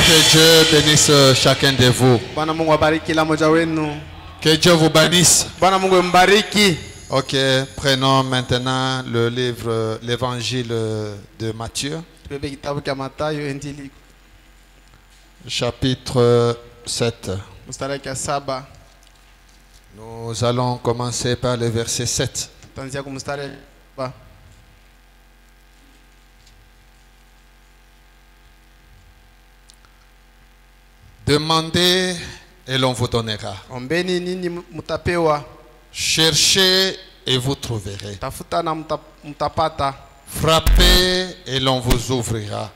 Que Dieu bénisse chacun de vous. Que Dieu vous bénisse. Ok, prenons maintenant le livre, l'évangile de Matthieu. Chapitre 7. Nous allons commencer par le verset 7. Demandez et l'on vous donnera. Cherchez et vous trouverez. Frappez et l'on vous ouvrira.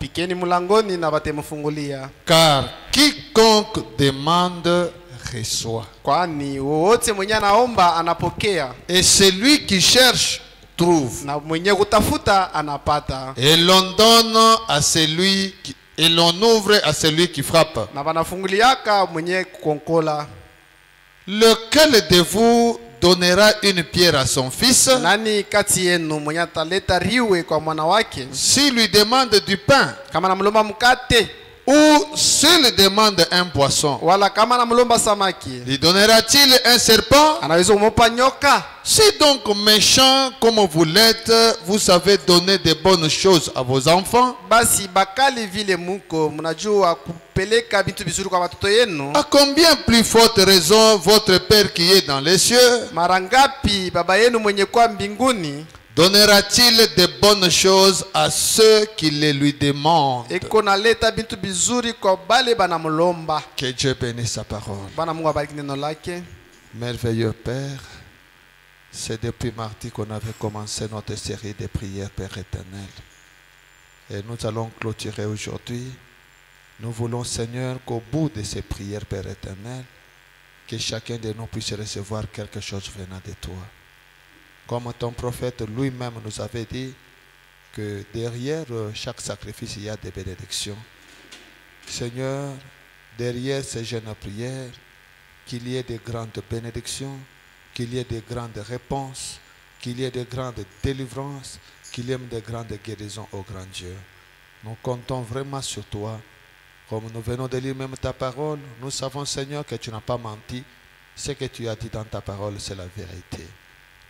Car quiconque demande reçoit. Et celui qui cherche trouve. Et l'on donne à celui qui et l'on ouvre à celui qui frappe. Lequel de vous donnera une pierre à son fils s'il lui demande du pain? Ou s'il demande un poisson, lui donnera-t-il un serpent? Si donc méchant comme vous l'êtes, vous savez donner de bonnes choses à vos enfants, à combien plus forte raison votre Père qui est dans les cieux donnera-t-il de bonnes choses à ceux qui les lui demandent? Que Dieu bénisse sa parole. Merveilleux Père, c'est depuis mardi qu'on avait commencé notre série de prières, Père éternel. Et nous allons clôturer aujourd'hui. Nous voulons, Seigneur, qu'au bout de ces prières, Père éternel, que chacun de nous puisse recevoir quelque chose venant de toi. Comme ton prophète lui-même nous avait dit que derrière chaque sacrifice, il y a des bénédictions. Seigneur, derrière ces jeunes prières, qu'il y ait de grandes bénédictions, qu'il y ait de grandes réponses, qu'il y ait de grandes délivrances, qu'il y ait de grandes guérisons au grand Dieu. Nous comptons vraiment sur toi. Comme nous venons de lire même ta parole, nous savons, Seigneur, que tu n'as pas menti. Ce que tu as dit dans ta parole, c'est la vérité.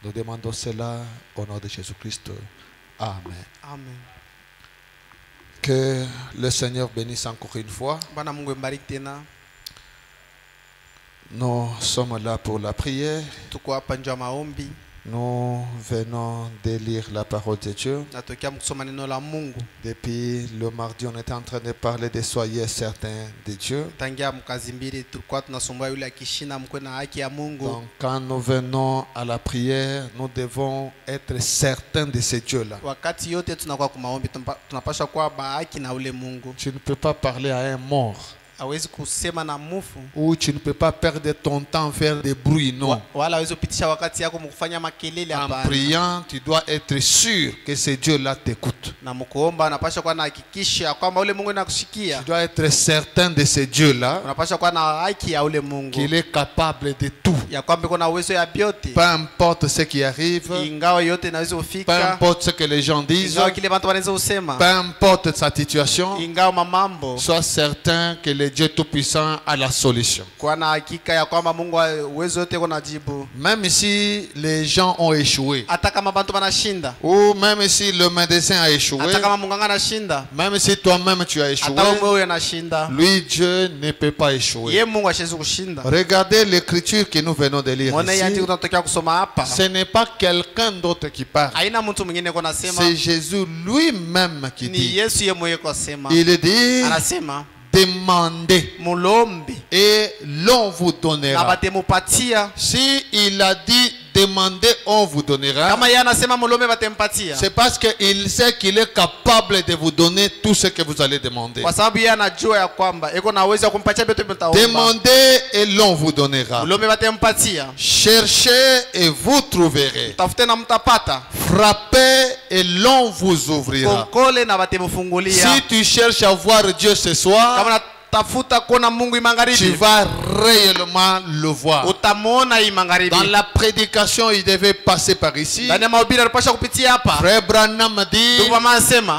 Nous demandons cela au nom de Jésus-Christ. Amen. Amen. Que le Seigneur bénisse encore une fois. Nous sommes là pour la prière. Nous venons de lire la parole de Dieu. Depuis le mardi, on était en train de parler de soyez certains de Dieu. Donc, quand nous venons à la prière, nous devons être certains de ce Dieu-là. Tu ne peux pas parler à un mort. Ou tu ne peux pas perdre ton temps à faire des bruits, non. En priant, tu dois être sûr que ce Dieu-là t'écoute. Tu dois être certain de ce Dieu-là qu'il est capable de tout. Peu importe ce qui arrive, peu importe ce que les gens disent, peu importe sa situation, sois certain que le Dieu Tout-Puissant a la solution. Même si les gens ont échoué, ou même si le médecin a échoué, même si toi-même tu as échoué, lui, Dieu ne peut pas échouer. Regardez l'écriture que nous venons de lire ici. Ce n'est pas quelqu'un d'autre qui parle. C'est Jésus lui-même qui dit. Il dit: demandez et l'on vous donnera. Si il a dit demandez, on vous donnera, c'est parce qu'il sait qu'il est capable de vous donner tout ce que vous allez demander. Demandez et l'on vous donnera. Cherchez et vous trouverez. Frappez et l'on vous ouvrira. Si tu cherches à voir Dieu ce soir, tu vas réellement le voir. Dans la prédication, il devait passer par ici. Frère Branham dit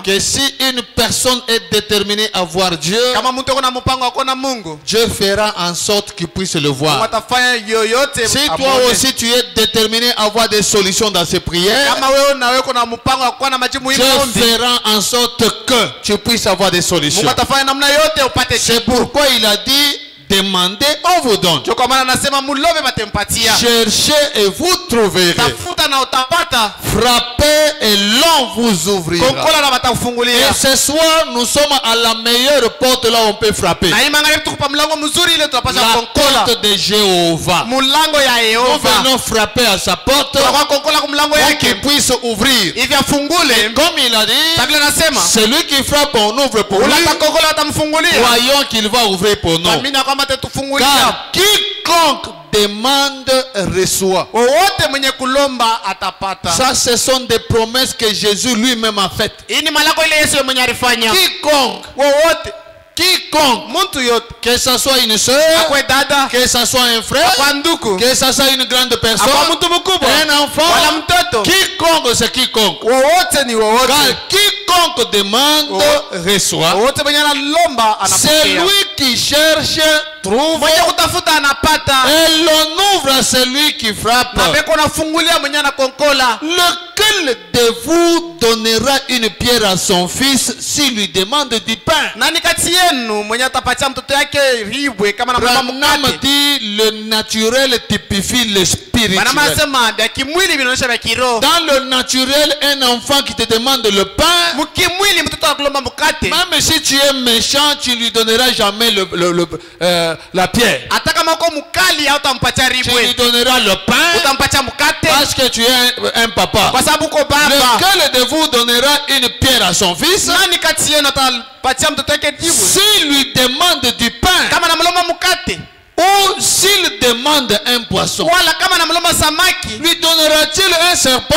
que si une personne est déterminée à voir Dieu, Dieu fera en sorte qu'il puisse le voir. Si toi aussi tu es déterminé à avoir des solutions dans ces prières, Dieu fera en sorte que tu puisses avoir des solutions. C'est pourquoi il a dit: demandez, on vous donne. Cherchez et vous trouverez. Frappez et l'on vous ouvrira. Et ce soir, nous sommes à la meilleure porte là où on peut frapper. La porte de Jéhovah. Nous venons frapper à sa porte pour qu'il puisse ouvrir. Et comme il a dit, celui qui frappe, on ouvre pour lui. Voyons qu'il va ouvrir pour nous. Car quiconque demande reçoit. Ça, ce sont des promesses que Jésus lui-même a faites. Quiconque, que ce soit une soeur, que ce soit un frère, que ce soit une grande personne, un enfant, quiconque, c'est quiconque. Car quiconque demande reçoit. Celui qui cherche trouve, et l'on ouvre à celui qui frappe. Lequel de vous donnera une pierre à son fils s'il lui demande du pain? Branham dit le naturel typifie le spirituel. Dans le naturel, un enfant qui te demande le pain, même si tu es méchant, tu lui donneras jamais la pierre. Tu lui donneras le pain parce que tu es un papa. Lequel de vous donnera une pierre à son fils s'il lui demande du pain? Ou s'il demande un poisson, lui donnera-t-il un serpent?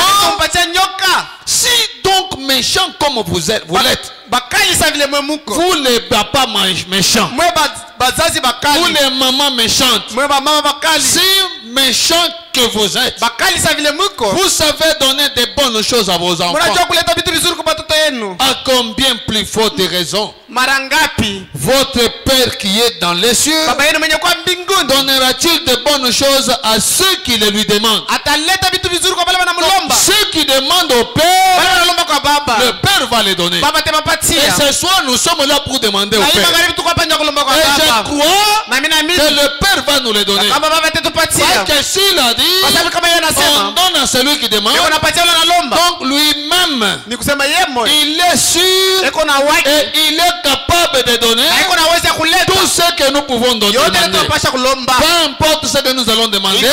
Si donc méchant comme vous êtes, vous l'êtes, vous les papas méchants, vous les mamans méchantes, si méchant que vous êtes, vous savez donner des bonnes choses à vos enfants, à combien plus forte raison votre Père qui est dans les cieux donnera-t-il de bonnes choses à ceux qui le lui demandent? Ceux qui demandent au Père, le Père va les donner. Et ce soir, nous sommes là pour demander au Père. Et je crois que le Père va nous les donner. Parce que s'il a dit, on donne à celui qui demande, donc lui-même, il est sûr et il est capable de donner tout ce que nous pouvons donner. Peu importe ce que nous allons demander,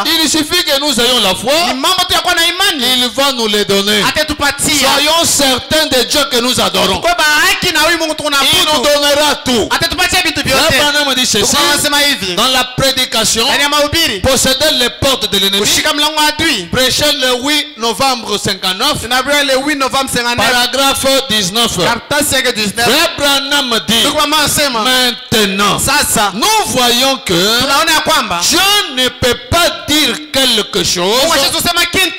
il suffit que nous ayons la foi, il va nous les donner. Soyons certains de Dieu que nous adorons. Il nous donnera tout. Abraham dit ceci dans la prédication: posséder les portes de l'ennemi. Prêcher le 8 novembre 59, paragraphe 19. Abraham dit maintenant, nous voyons que Dieu ne peut pas dire quelque chose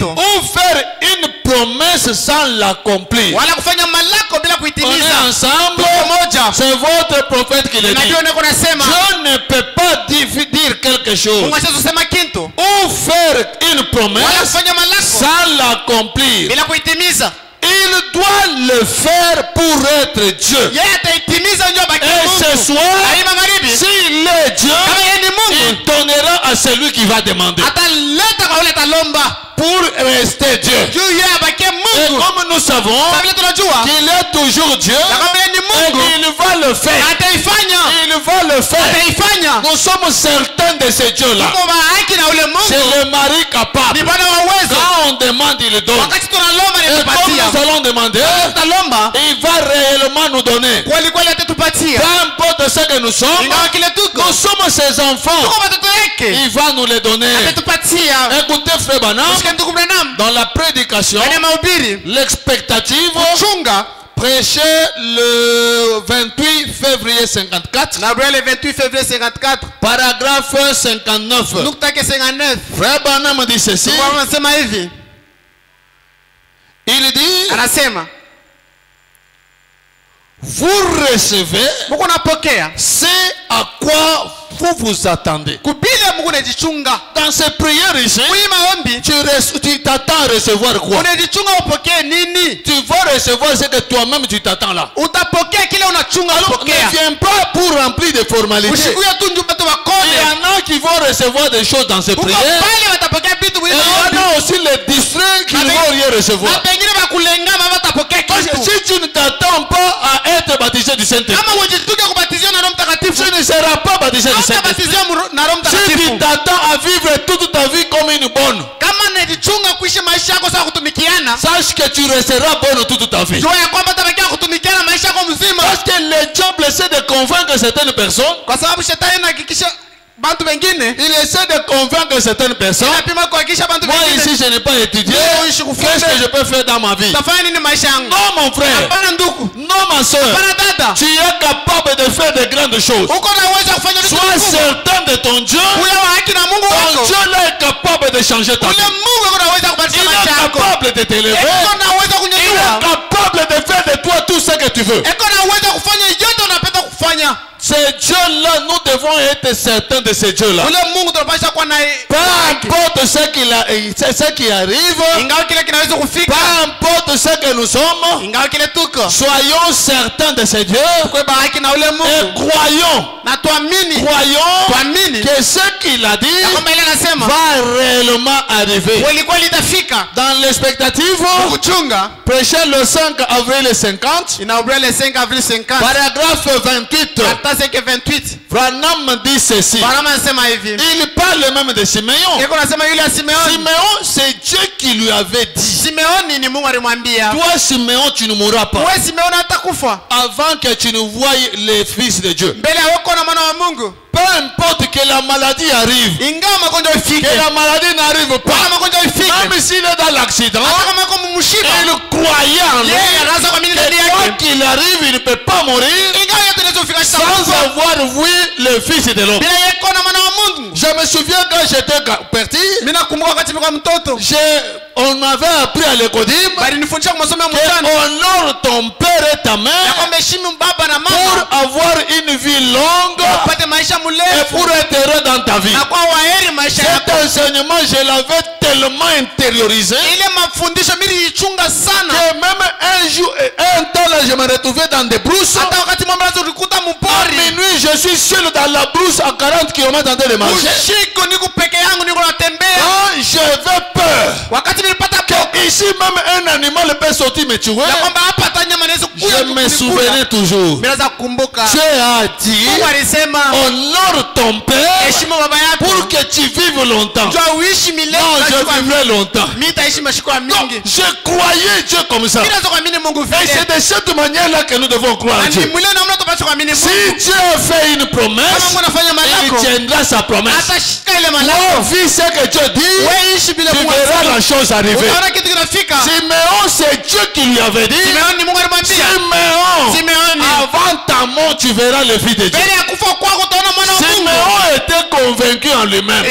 ou faire une promesse sans l'accomplir. On est ensemble, c'est votre prophète qui le dit. Dieu ne peut pas dire quelque chose ou faire une promesse sans l'accomplir. Il doit le faire pour être Dieu. Et ce soir, s'il est Dieu, il donnera à celui qui va demander pour rester Dieu. Et comme nous savons qu'il est toujours Dieu, il va le faire. Il va le faire. Nous sommes certains de ce Dieu-là. C'est le mari capable. Quand on demande, il donne. Et comme nous allons demander, il va réellement nous donner. Peu importe ce que nous sommes ses enfants. Il va nous les donner. Écoutez Frère Branham, dans la prédication, l'expectative Prêché le 28 février 54. Le 28 février 54. Paragraphe 59. Frère Branham dit ceci. Il dit, vous recevez ce à quoi vous vous attendez. Dans ces prières ici, tu t'attends à recevoir quoi? Tu vas recevoir ce que toi-même tu t'attends là. Alors ne viens pas pour remplir des formalités. Il y en a qui vont recevoir des choses dans ces prières. Et il y en a aussi les distraits qui ne vont rien recevoir. Parce que si tu ne t'attends pas à être baptisé du Saint-Esprit, tu ne seras pas baptisé du Saint-Esprit. Si tu t'attends à vivre toute ta vie comme une bonne, sache que tu resteras bonne toute ta vie. Parce que le diable essaie de convaincre certaines personnes. Il essaie de convaincre certaines personnes. Moi ici je n'ai pas étudié. Qu'est-ce que je peux faire dans ma vie? Non mon frère. Non ma soeur. Tu es capable de faire de grandes choses. Sois certain de ton Dieu. Ton Dieu là est capable de changer ta vie. Il est capable de t'élever. Il est capable de faire de toi tout ce que tu veux. Ces dieux-là, nous devons être certains de ces dieux-là. Peu importe ce qui arrive, peu importe ce que nous sommes, soyons certains de ces dieux et croyons que ce qu'il a dit va réellement arriver. Dans l'expectative, prêché le 5 avril 50, paragraphe 28. Branham dit ceci. Il parle même de Simeon. Simeon, c'est Dieu qui lui avait dit. Toi, Simeon, tu ne mourras pas avant que tu ne voies les fils de Dieu. Peu importe que la maladie arrive, que la maladie n'arrive pas, même s'il est dans l'accident, il croyait en lui, que quoi qu'il arrive, il ne peut pas mourir sans avoir vu le Fils de l'homme. Je me souviens quand j'étais petit, on m'avait appris à l'école que honore ton père et ta mère pour avoir une vie longue et pour être heureux dans ta vie. Cet enseignement, je l'avais tellement intériorisé que même un jour, un temps là, je me retrouvais dans des brousses. À minuit, je suis seul dans la brousse à 40 km en train de marcher. Quand j'avais peur que ici même un animal peut sortir me tuer, je me souvenais toujours. Dieu a dit, honore ton père pour que tu vives longtemps. Non, je vivrai longtemps. Donc, je croyais Dieu comme ça. Et c'est de cette manière-là que nous devons croire Dieu. Si Dieu a fait une promesse, il tiendra sa promesse. Moi, vu ce que Dieu dit, tu verras la chose arriver. Simeon, c'est Dieu qui lui avait dit, Simeon, avant ta mort, tu verras le Fils de Dieu. Simeon était convaincu en lui-même. Le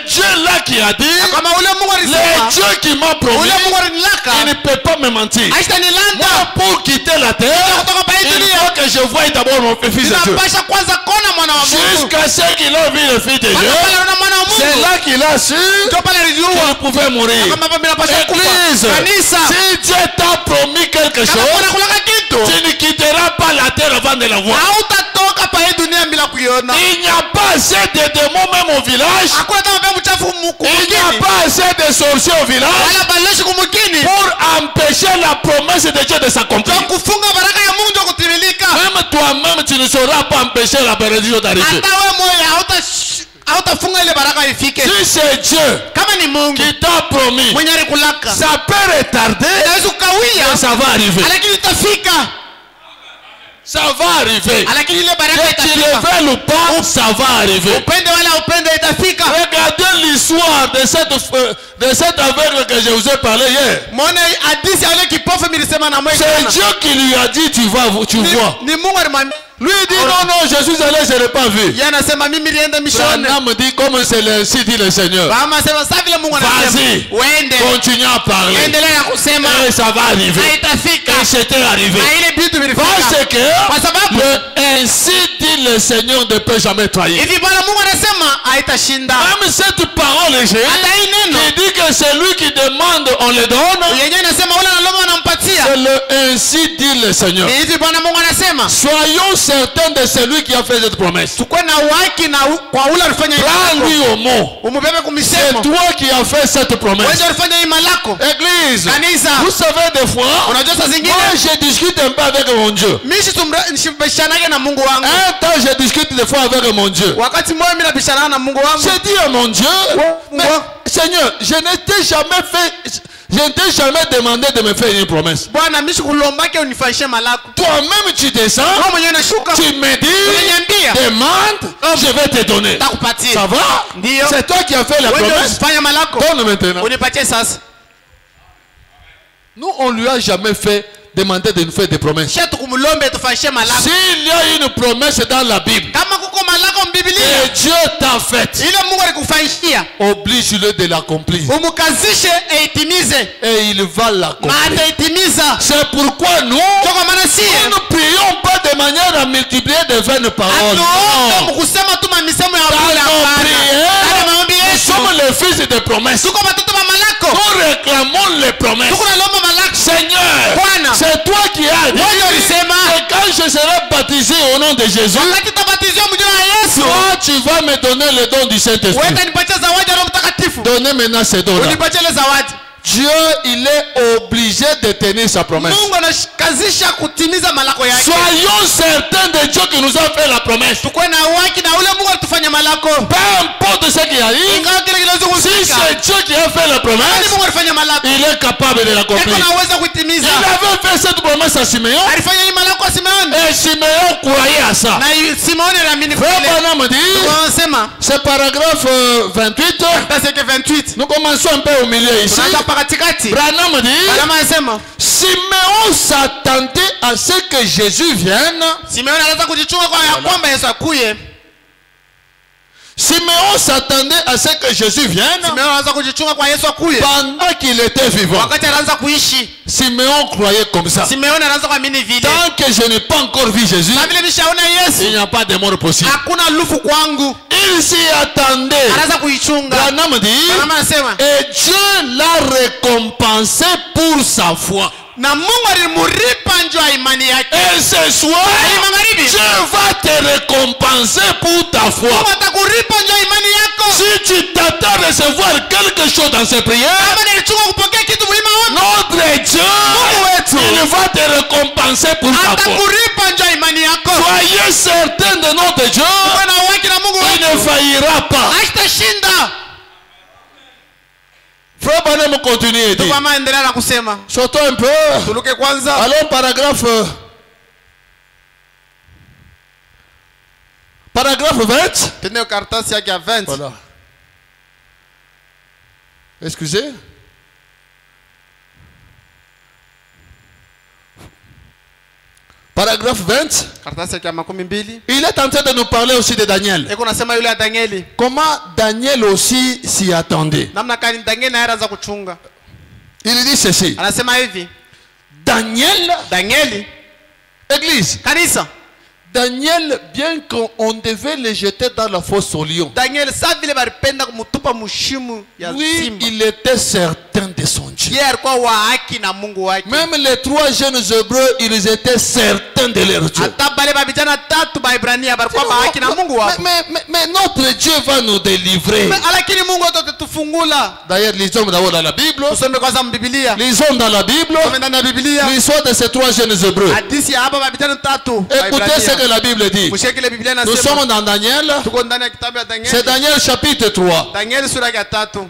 Dieu là qui a dit, le Dieu qui m'a promis, il ne peut pas me mentir. Moi, pour quitter la terre, il faut que je voie d'abord mon Fils de Dieu. Jusqu'à ce qu'il a vu le Fils de Dieu, c'est là qu'il a su qu'il pouvait mourir. Église, si Dieu t'a promis quelque chose, tu ne quitteras pas la terre avant de la voir. Il n'y a pas assez de démons même au village. Il n'y a pas assez de sorciers au village pour empêcher la promesse de Dieu de s'accomplir. Même toi-même, tu ne sauras pas empêcher la bénédiction d'arriver. Si c'est Dieu qui t'a promis, ça peut retarder, mais ça va arriver. ça va arriver. lakini ile baraka Que tu itafika. le veuilles ou pas, ça va arriver. Upende wala upende itafika. Regardez l'histoire de cette aveugle que je vous ai parlé hier. Muone hadithi ya yule kipofu nilisema na mwenye. C'est Dieu qui lui a dit tu vois. Ni Mungu alimwambia. Lui dit non, je suis allé, je n'ai pas vu. Yeye anasema mimi nilienda mishoni. Branham dit comme c'est ainsi dit le Seigneur. Mama anasema sasa vile Mungu anasema. Vas-y. Uende. Continue à parler. Endelea kusema. Et ça va arriver. Na itafika. Et c'était arrivé. Na ile vitu vilifika. Parce que Kwa sababu ainsi dit le Seigneur ne peut jamais trahir. hivi Bwana Mungu anasema haitashinda. Même cette parole est Hata hii neno qui dit que celui qui demande on le donne. yenyewe inasema ule analomba anampatia. C'est le ainsi dit le Seigneur. Ni hivi Bwana Mungu anasema. Soyons certains de celui qui a fait cette promesse. Tukue na uhaki na kwa ule alifanya hii. Prends-lui au mot. Umubebe C'est kumisemo. toi qui as fait cette promesse. Wewe ulifanya hii malako. Église, Kanisa. vous savez des fois, Unajua saa zingine moi je discute un peu avec mon Dieu. mimi nishibishanage na Mungu wangu. Un temps je discute des fois avec mon Dieu. Wakati mmoja mimi nabishana na Mungu wangu. Je dis à mon Dieu, mais Seigneur, je ne t'ai jamais demandé de me faire une promesse. Bwana mimi sikulombake unifanyishe malako. Toi-même tu descends, Wewe mwenyewe unashuka. tu me dis, Unaniambia demande, je vais te donner. nitakupatia. Ça va? Ndio. C'est toi qui as fait la Wewe ndio promesse. usifanye malako. Donne maintenant. Unipatie sasa. Nous, on lui a jamais fait demander de nous faire des promesses. Kisha tukumlombe tufanyishe malako. S'il y a une promesse dans la Bible, Kama kuko malako mbiblia et Dieu t'a faite, ile Mungu alikufanyishia, oblige-le de l'accomplir. umukazishe eitimize. Et il va Na l'accomplir. ataitimiza. C'est pourquoi nous Kwa maana si ne prions pas de manière à multiplier de vaines paroles. atuombe Non. mkusema tu misemo ya Dans bure nos hapana. Kana prières, maombi nous yetu. sommes les fils de promesses. Tuko watoto wa malako. Nous réclamons les promesses. Tuko nalomba malako. Seigneur, Bwana. c'est toi qui as dit Wewe ulisema. que quand je serai baptisé au nom de Jésus, Wakati tabatizwa mjina wa Yesu. toi tu vas me donner le don du Saint-Esprit. Wewe utanipatia zawadi ya Roho Mtakatifu. Donnez maintenant ces dons-là. Unipatie ile zawadi. Dieu, il est obligé de tenir sa promesse. Mungu anakazisha kutimiza malako yake. Soyons certains de Dieu qui nous a fait la promesse. Tukue na uhaki na ule Mungu alitufanya malako. Peu importe ce qui arrive, Ingawa kile kinaweza si kufika. c'est Dieu qui a fait la Nani promesse, Mungu alifanya malako? il est capable de l'accomplir. Eko naweza kuitimiza. Il avait fait cette promesse à Simeon, Alifanya hii malako kwa Simeoni. et Simeon croyait à ça. Na Simeoni anaamini Frère kile. Branham dit, Wanasema c'est paragraphe 28, Paseke 28. nous commençons un peu au milieu ici. Tunaanza pakatikati. Branham dit, Kama anasema Simeon s'attendait à ce que Jésus vienne. Simeoni anaweza kujichunga kwa ya kwamba Yesu akuye. Simeon s'attendait à ce que Jésus vienne Simeoni anaweza kujichunga kwa Yesu akuye. pendant qu'il était vivant. Wakati anaanza kuishi. Simeon croyait comme ça. Simeoni anaanza kuamini vile. Tant que je n'ai pas encore vu Jésus, Na vile nishaona il Yesu. n'y a pas de mort possible. Hakuna lufu kwangu. Il s'y attendait. Anaanza kuichunga. Branham dit, Kama anasema et Dieu l'a récompensé pour sa foi. na Mungu alimuripa njoo ya imani yake. Et ce soir, Ai magharibi. Dieu va te récompenser pour ta foi. Mungu atakuripa njoo ya imani yako. Si tu t'attends à recevoir quelque chose dans ces prières, Kama nilichunga kupokea kitu mlima wangu. notre Dieu, il va te récompenser pour ta foi. Atakuripa njoo ya imani yako. Soyez certains de notre Dieu, Bwana wake na Mungu il ne wetu. faillira pas. Haitashinda. Frère Branham continue et dit, Kama endelea na kusema. sautons un peu. Tuluke kwanza. Alors paragraphe 20. Tende karatasi yake ya 20. Voilà. Excusez. Paragraphe 20. Karatasi yake ya 12. Il est en train de nous parler aussi de Daniel. Eko nasema yule ya Danieli. Comment Daniel aussi s'y attendait. Namna gani Danieli naye anaanza kuchunga. Il dit ceci. Anasema hivi. Daniel, église. Kanisa. Daniel, bien qu'on devait le jeter dans la fosse au lion. Daniel sa vile baripenda kumutupa mushimu ya Oui, simba. il était certain de son Dieu. Yeye alikuwa wa haki na Mungu wake. Même les 3 jeunes hébreux, ils étaient certains de leur Dieu. Hata bale babijana 3 ba Ibrania balikuwa wa haki na Mungu wao. Mais notre Dieu va nous délivrer. Lakini Mungu atatufungula. D'ailleurs, lisons d'abord dans la Bible. Tusome kwanza Biblia. Lisons dans la Bible Tusome ndani ya Biblia. l'histoire de ces 3 jeunes hébreux. Hadithi ya hapa babijana 3. Écoutez ce que la Bible dit. Mshike Biblia Nous inasema. sommes dans Daniel. Tuko ndani ya kitabu ya Daniel. C'est Daniel chapitre 3. Daniel sura ya 3.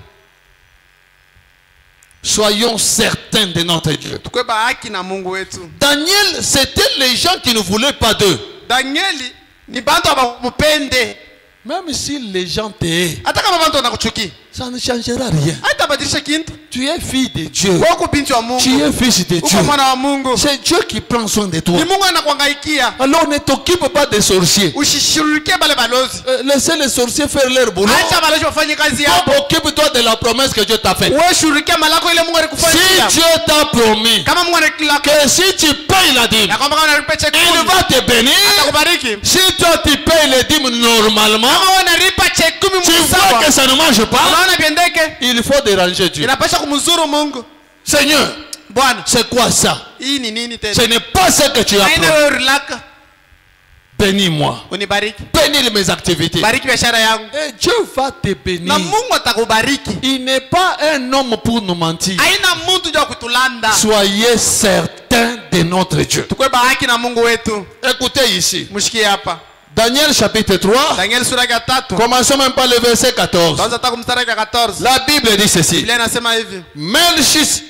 Soyons certains de notre Dieu. tukwe bahaki na Mungu wetu. Daniel, c'était les gens qui ne voulaient pas d'eux. Danieli ni bantu abakupende. Même si les gens t'aiment, Hata kama bantu wanakuchukia, ça ne changera rien. haitabadilisha kintu. Tu es fille de Dieu. Wewe uko binti wa Mungu. Tu es fils de Uko Dieu. mwana wa Mungu. C'est Dieu qui prend soin de toi. Ni Mungu anakuangaikia. Alors ne t'occupe pas des sorciers. Usishirike bale balozi. Laissez les sorciers faire leur boulot. Acha balozi wafanye kazi Toi, yao. occupe-toi de la promesse que Dieu t'a faite. Wewe shirikia malako ile Mungu Si alikufanyia. Dieu t'a promis Kama Mungu alikula que si tu payes la dîme, na kwamba kama unalipa cheki, il va te bénir. atakubariki. Si toi tu payes les dîmes normalement, Kama wewe unalipa cheki 10 tu vois que ça ne marche pas, unaona biendeke, il faut déranger Dieu. inapaswa kumzuru Mungu. Seigneur, Bwana, c'est quoi ça? hii ni nini tena? Ce n'est pas ce que tu as Haina promis. wewe rilaka. Bénis-moi. Unibariki. Bénis mes activités. Bariki biashara yangu. Et Dieu va te bénir. Na Mungu atakubariki. Il n'est pas un homme pour nous mentir. Haina mtu ndio kutulanda. Soyez certains de notre Dieu. Tukwe bahaki na Mungu wetu. Écoutez ici. Mshikie hapa. Daniel chapitre 3. Daniel sura ya 3. Commençons même par le verset 14. Tuanza taka mstari wa 14. La Bible dit ceci. Biblia inasema hivi. Melchis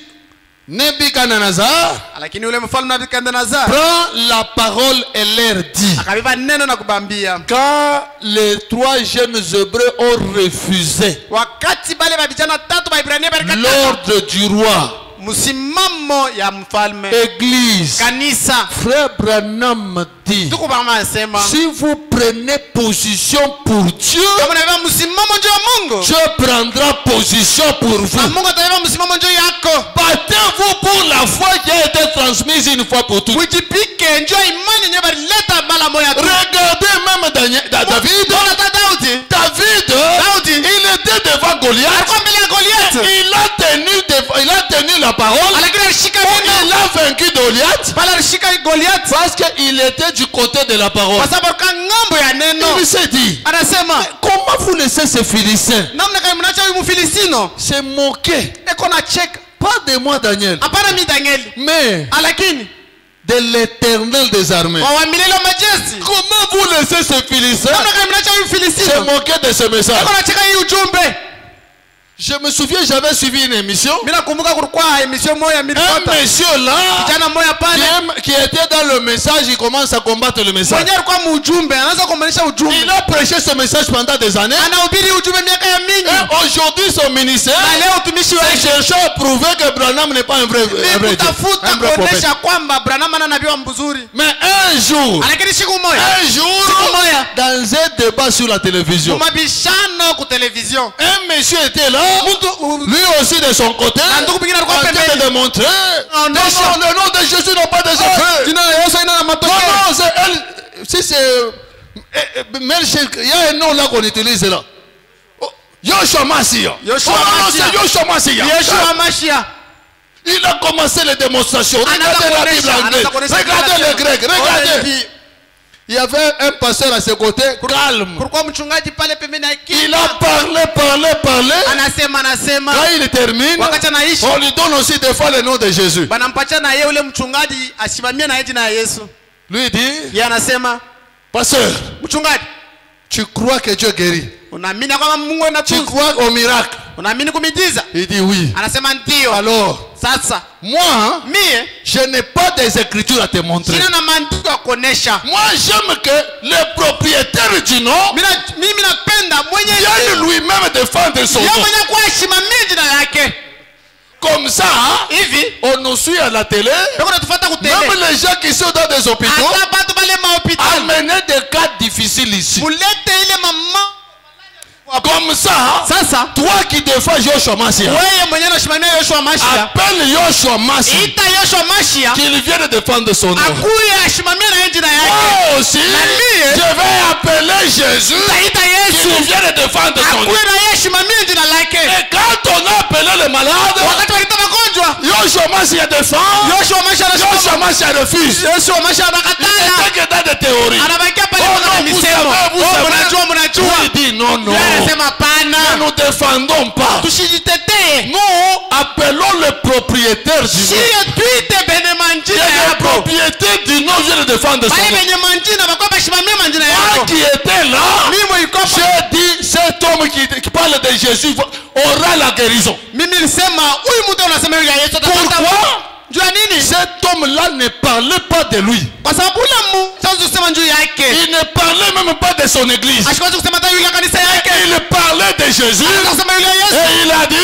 Nebuchadnezzar Lakini yule mfalme Nebukadnezar prend la parole et leur dit, akabeba neno na kubambia. quand les 3 jeunes Hébreux ont refusé Wakati bale babijana 3 ba Ibrania barikata l'ordre du roi, msimamo ya mfalme Église, kanisa, frère Branham dit, tuko bama anasema si vous prenez position pour Dieu, kama unabeba msimamo juu ya Mungu, Dieu prendra position pour na vous. Mungu atabeba msimamo juu yako. Battez-vous pour la foi qui a été transmise une fois pour toutes. Ujipike njoo imani yenyewe balileta mara moja tu. Regardez même David. Bwana Daudi. David, il était devant Goliath. Alikuwa mbele ya Goliath. Il a tenu la parole. Lakini alishika Il neno. a vaincu Goliath. Pale alishika Goliath Parce qu'il était du côté de la parole. kwa sababu kwa ngambo ya neno. Il s'est dit, Anasema, comment vous laissez ces Philistins namna kama mnacha huyu Mfilistino se moquer? eko na cheka. Pas de moi, Daniel, Hapana mimi Danieli. mais Lakini de l'Éternel des armées. wa milele wa majeshi. Comment vous laissez ces Philistins Namna kama mnacha huyu se Mfilistino moquer de ce message? eko na cheka hii ujumbe. Je me souviens, j'avais suivi une émission. Mimi nakumbuka kulikuwa emission moja Un nilipata. monsieur là, Kijana moja pale qui était dans le message, il commence à combattre le message. mwenyewe alikuwa mujumbe, anaanza kumaanisha ujumbe. Il a prêché ce message pendant des années. Anahubiri ujumbe miaka ya mingi. Et aujourd'hui, son ministère, Na leo utumishi c'est wake chercher à prouver que Branham n'est pas un vrai Dieu, kutafuta un vrai prophète. kuonesha kwamba Branham ana nabii wa mzuri. Mais un jour, Lakini siku moja siku moja, dans un débat sur la télévision, mabishano ku television, un monsieur était là, lui aussi de son côté, na ndugu mwingine alikuwa en train de pembeni. démontrer, non, Anaonesha non, le nom de Jésus n'a pas des effets. jina la Yesu ina na Non, matokeo. non, c'est elle. Si c'est Melchizedek, il y a un nom là qu'on utilise là. Oh, Yoshua Mashiach. Yoshua Oh, non, Mashiach. c'est Yoshua Mashiach. Yeshua Mashiach. Il a commencé les démonstrations. Regardez la Bible anglaise. Regardez les Grecs. Regardez. Il y avait un pasteur à ses côtés, calme. Kulikuwa mchungaji pale pembeni ya kiti. Il a parlé. Anasema Quand il termine, wakati anaishi on lui donne aussi des fois le nom de Jésus. banampatia na yeye ule mchungaji asimamie na yeye jina ya Yesu. Lui dit, Yeye anasema, pasteur, mchungaji, tu crois que Dieu guérit? unaamini kwamba Mungu Tu anatunza? crois au miracle? Unaamini kumiujiza? Il dit oui. Anasema ndio. Alors, Sasa moi, mie je n'ai pas des écritures à te montrer. sina na maandiko ya kuonesha. Moi, j'aime que le propriétaire du nom Mimi napenda mwenye vienne lui-même défendre son yeye nom. mwenye kuheshimamia jina lake. Comme ça, Hivi on nous suit à la télé. ndio natufuata kutele. Même les gens qui sont dans des hôpitaux, Hata batu bale mahopitali amener des cas difficiles ici. mulete ile mama. Comme ça, Sasa toi qui défends Yoshua Mashiach, wewe mwenye unashimamia Yoshua Mashiach, appelle Yoshua Mashiach ita Yoshua Mashiach qu'il vienne défendre son nom. akuye ashimamia na yeye jina yake. Moi aussi, mie, je vais appeler Jésus Ita Yesu qu'il vienne défendre son nom. akuye na yeye ashimamia jina lake. Et quand on a appelé le malade, Wakati walita magonjwa Yoshua Mashiach défend, Yoshua Mashiach Yoshua anashimama. Mashiach refuse. Yoshua Mashiach anakataa. C'est que dans des théories. Anabakia pale Oh kwa non, vous misemo. savez, vous savez. Mnajua. Il dit non, non. Yeye anasema hapana. Ne nous défendons pas. Tusijitetee. Nous appelons le propriétaire du nom. Sio tuite bene manjina Et le yako. propriétaire du nom vient de défendre son Bale nom. benye manjina bakwa bashimamia manjina Moi yako. qui était là, Mimi iko j'ai dit cet homme homme qui parle de Jésus aura la guérison. Pourquoi? Cet homme-là ne parlait pas de lui. Il ne parlait même pas de son église. Il parlait de Jésus. Et il a dit,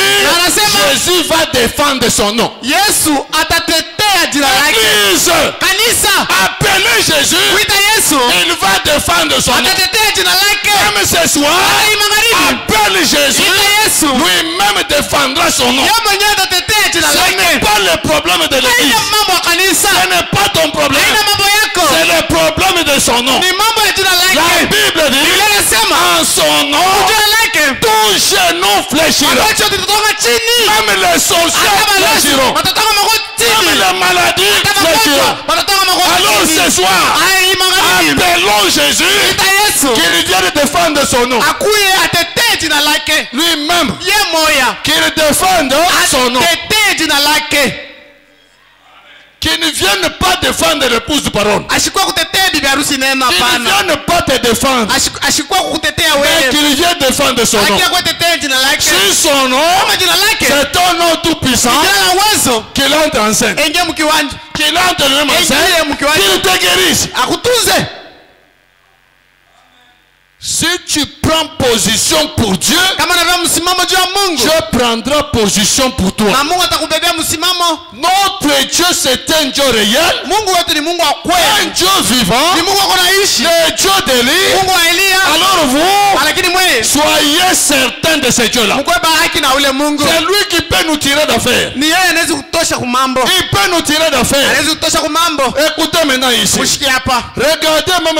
Jésus va défendre son nom. L'église appelez Jésus. Il va défendre son nom. Même ce soir, appelle Jésus. Lui-même défendra son nom. Ce n'est pas le problème de l'église. Ce n'est pas ton problème. C'est le problème de son nom. La Bible dit, en son nom, tout genou fléchira. Même les sorciers fléchiront. Même les maladies fléchiront. Alors ce soir, appelons Jésus qu'il vienne défendre son nom. Lui-même, qu'il défende son nom. Qu'il ne vienne pas défendre l'épouse du baron. Qu'il ne vienne pas te défendre. Mais qu'il vienne défendre son nom. Si son nom, c'est un nom tout puissant, qu'il entre en scène. Qu'il entre lui-même en scène. Qu'il te guérisse. Si tu prends position pour Dieu, Dieu prendra position pour toi. Notre Dieu, c'est un Dieu réel, un Dieu vivant, le Dieu d'Élie. Alors vous, soyez certains de ce Dieu-là. C'est lui qui peut nous tirer d'affaire. Il peut nous tirer d'affaire. Écoutez maintenant ici. Regardez même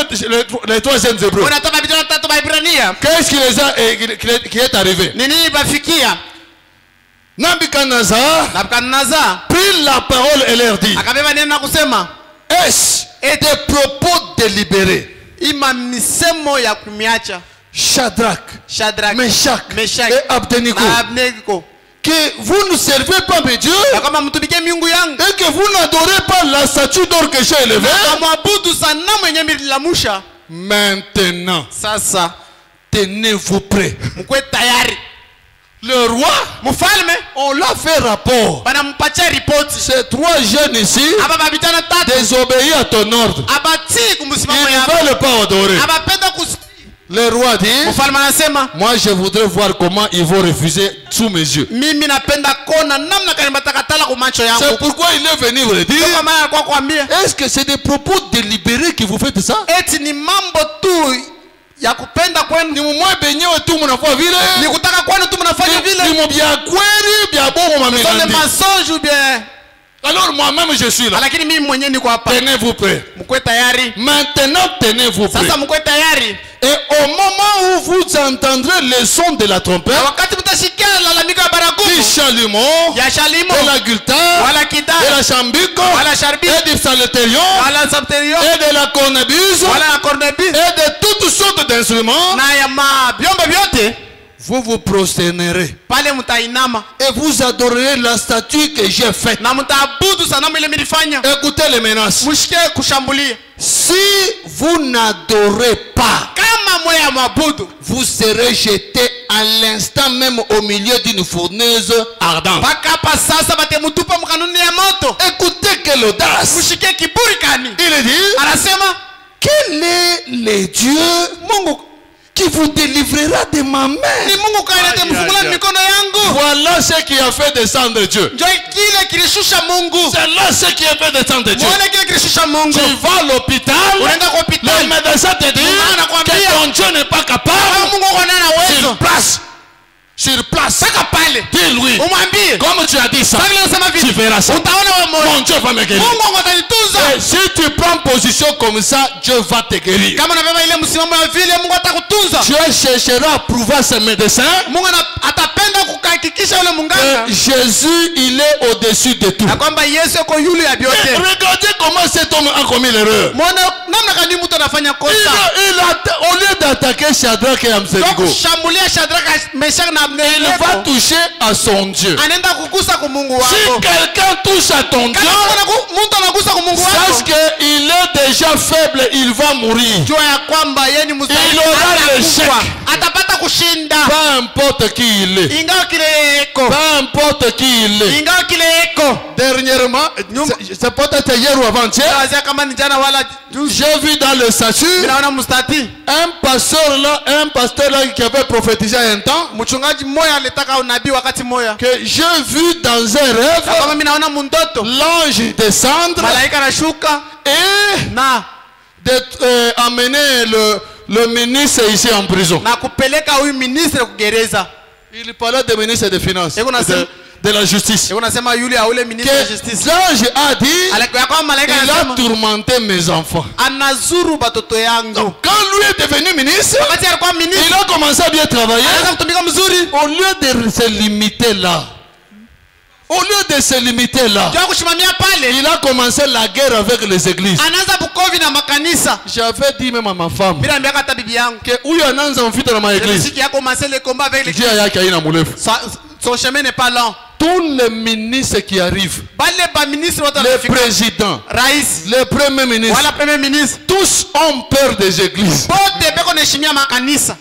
les troisième Hébreux. Qu'est-ce qui est arrivé? Nabuchodonosor prit la parole et leur dit, est-ce des propos délibérés? Shadrach, Meshach et Abednego, que vous ne servez pas mes dieux et que vous n'adorez pas la statue d'or que j'ai élevée. Maintenant, tenez-vous prêts. Le roi, on l'a fait rapport. Ces trois jeunes ici désobéissent à ton ordre. Ils ne veulent pas adorer. Le roi dit, moi je voudrais voir comment ils vont refuser sous mes yeux. C'est pourquoi il est venu vous le dire. Est-ce que c'est des propos délibérés que vous faites ça? Alors moi-même je suis là. Tenez-vous prêts. Maintenant tenez-vous prêts. Et au moment où vous entendrez le son de la trompette, du chalumeau, de la guitare, de la chambique, et du psalterion, et de la cornemuse, et de toutes sortes d'instruments, vous vous prosternerez et vous adorerez la statue que j'ai faite. Écoutez les menaces. Si vous n'adorez pas, vous serez jeté à l'instant même au milieu d'une fournaise ardente. Écoutez quelle audace. Il dit, quel est le Dieu qui vous délivrera de ma main? Voilà ce qui a fait descendre Dieu. C'est là ce qui a fait descendre Dieu. Tu vas à l'hôpital, le médecin te dit que ton Dieu n'est pas capable. Sur place, dis-lui, comme tu as dit ça, tu verras ça. Mon Dieu va me guérir. Et si tu prends position comme ça, Dieu va te guérir. Dieu cherchera à prouver à ses médecins que Jésus, il est au-dessus de tout. Et regardez comment cet homme a commis l'erreur. Au lieu d'attaquer Shadrach et Abednego. Donc kushambulia Shadraka, Meshach na Il va Abednego. toucher à son Dieu. Anaenda kugusa kwa Mungu Si wako. quelqu'un touche à ton Dieu, Kama mtu anagusa kwa Mungu sache wako, qu'il est déjà faible, il va mourir. jua ya kwamba yeye ni Il mzaifu, aura l'échec. atapata kushinda. Peu importe qui il est. Ingawa kile eko. Peu importe qui il est. Ingawa kile eko. Dernièrement, c'est peut-être hier ou avant-hier, Wazia kama ni jana wala juzi. j'ai vu dans le statut Ninaona mstati. un pasteur là qui avait prophétisé un temps Mchungaji mmoja alitaka unabii wakati mmoja. que j'ai vu dans un rêve Kama mimi naona mundoto. l'ange descendre Malaika anashuka et na amener le ministre ici en prison. na kupeleka huyu ministre kugereza. Il parlait des ministres des finances, Eko nasema- de la justice. Eko nasema yule aule ministre wa Que justice. l'ange a dit, Alikuwa kama malaika il a anasema tourmenté mes enfants. anazuru batoto yangu. Donc, quand lui est devenu ministre, Wakati alikuwa il ministre, a commencé à bien travailler. anaweza kutumika mzuri. Au lieu de se limiter là, au lieu de se limiter là, Jua kushimamia pale. il a commencé la guerre avec les églises. Anaanza bukovi na makanisa. J'avais dit même à ma femme Bila ambiaka hata bibi yangu. que où anaanza mfita na maéglise, Siku yako commencer le combat avec les njia yake haina mrefu. son chemin n'est pas long. Tous les ministres qui arrivent, Bale ba ministre wote les wanafika. présidents, Rais les premiers ministres, wala premier ministre. tous ont peur des églises. Bote beko naheshimia makanisa.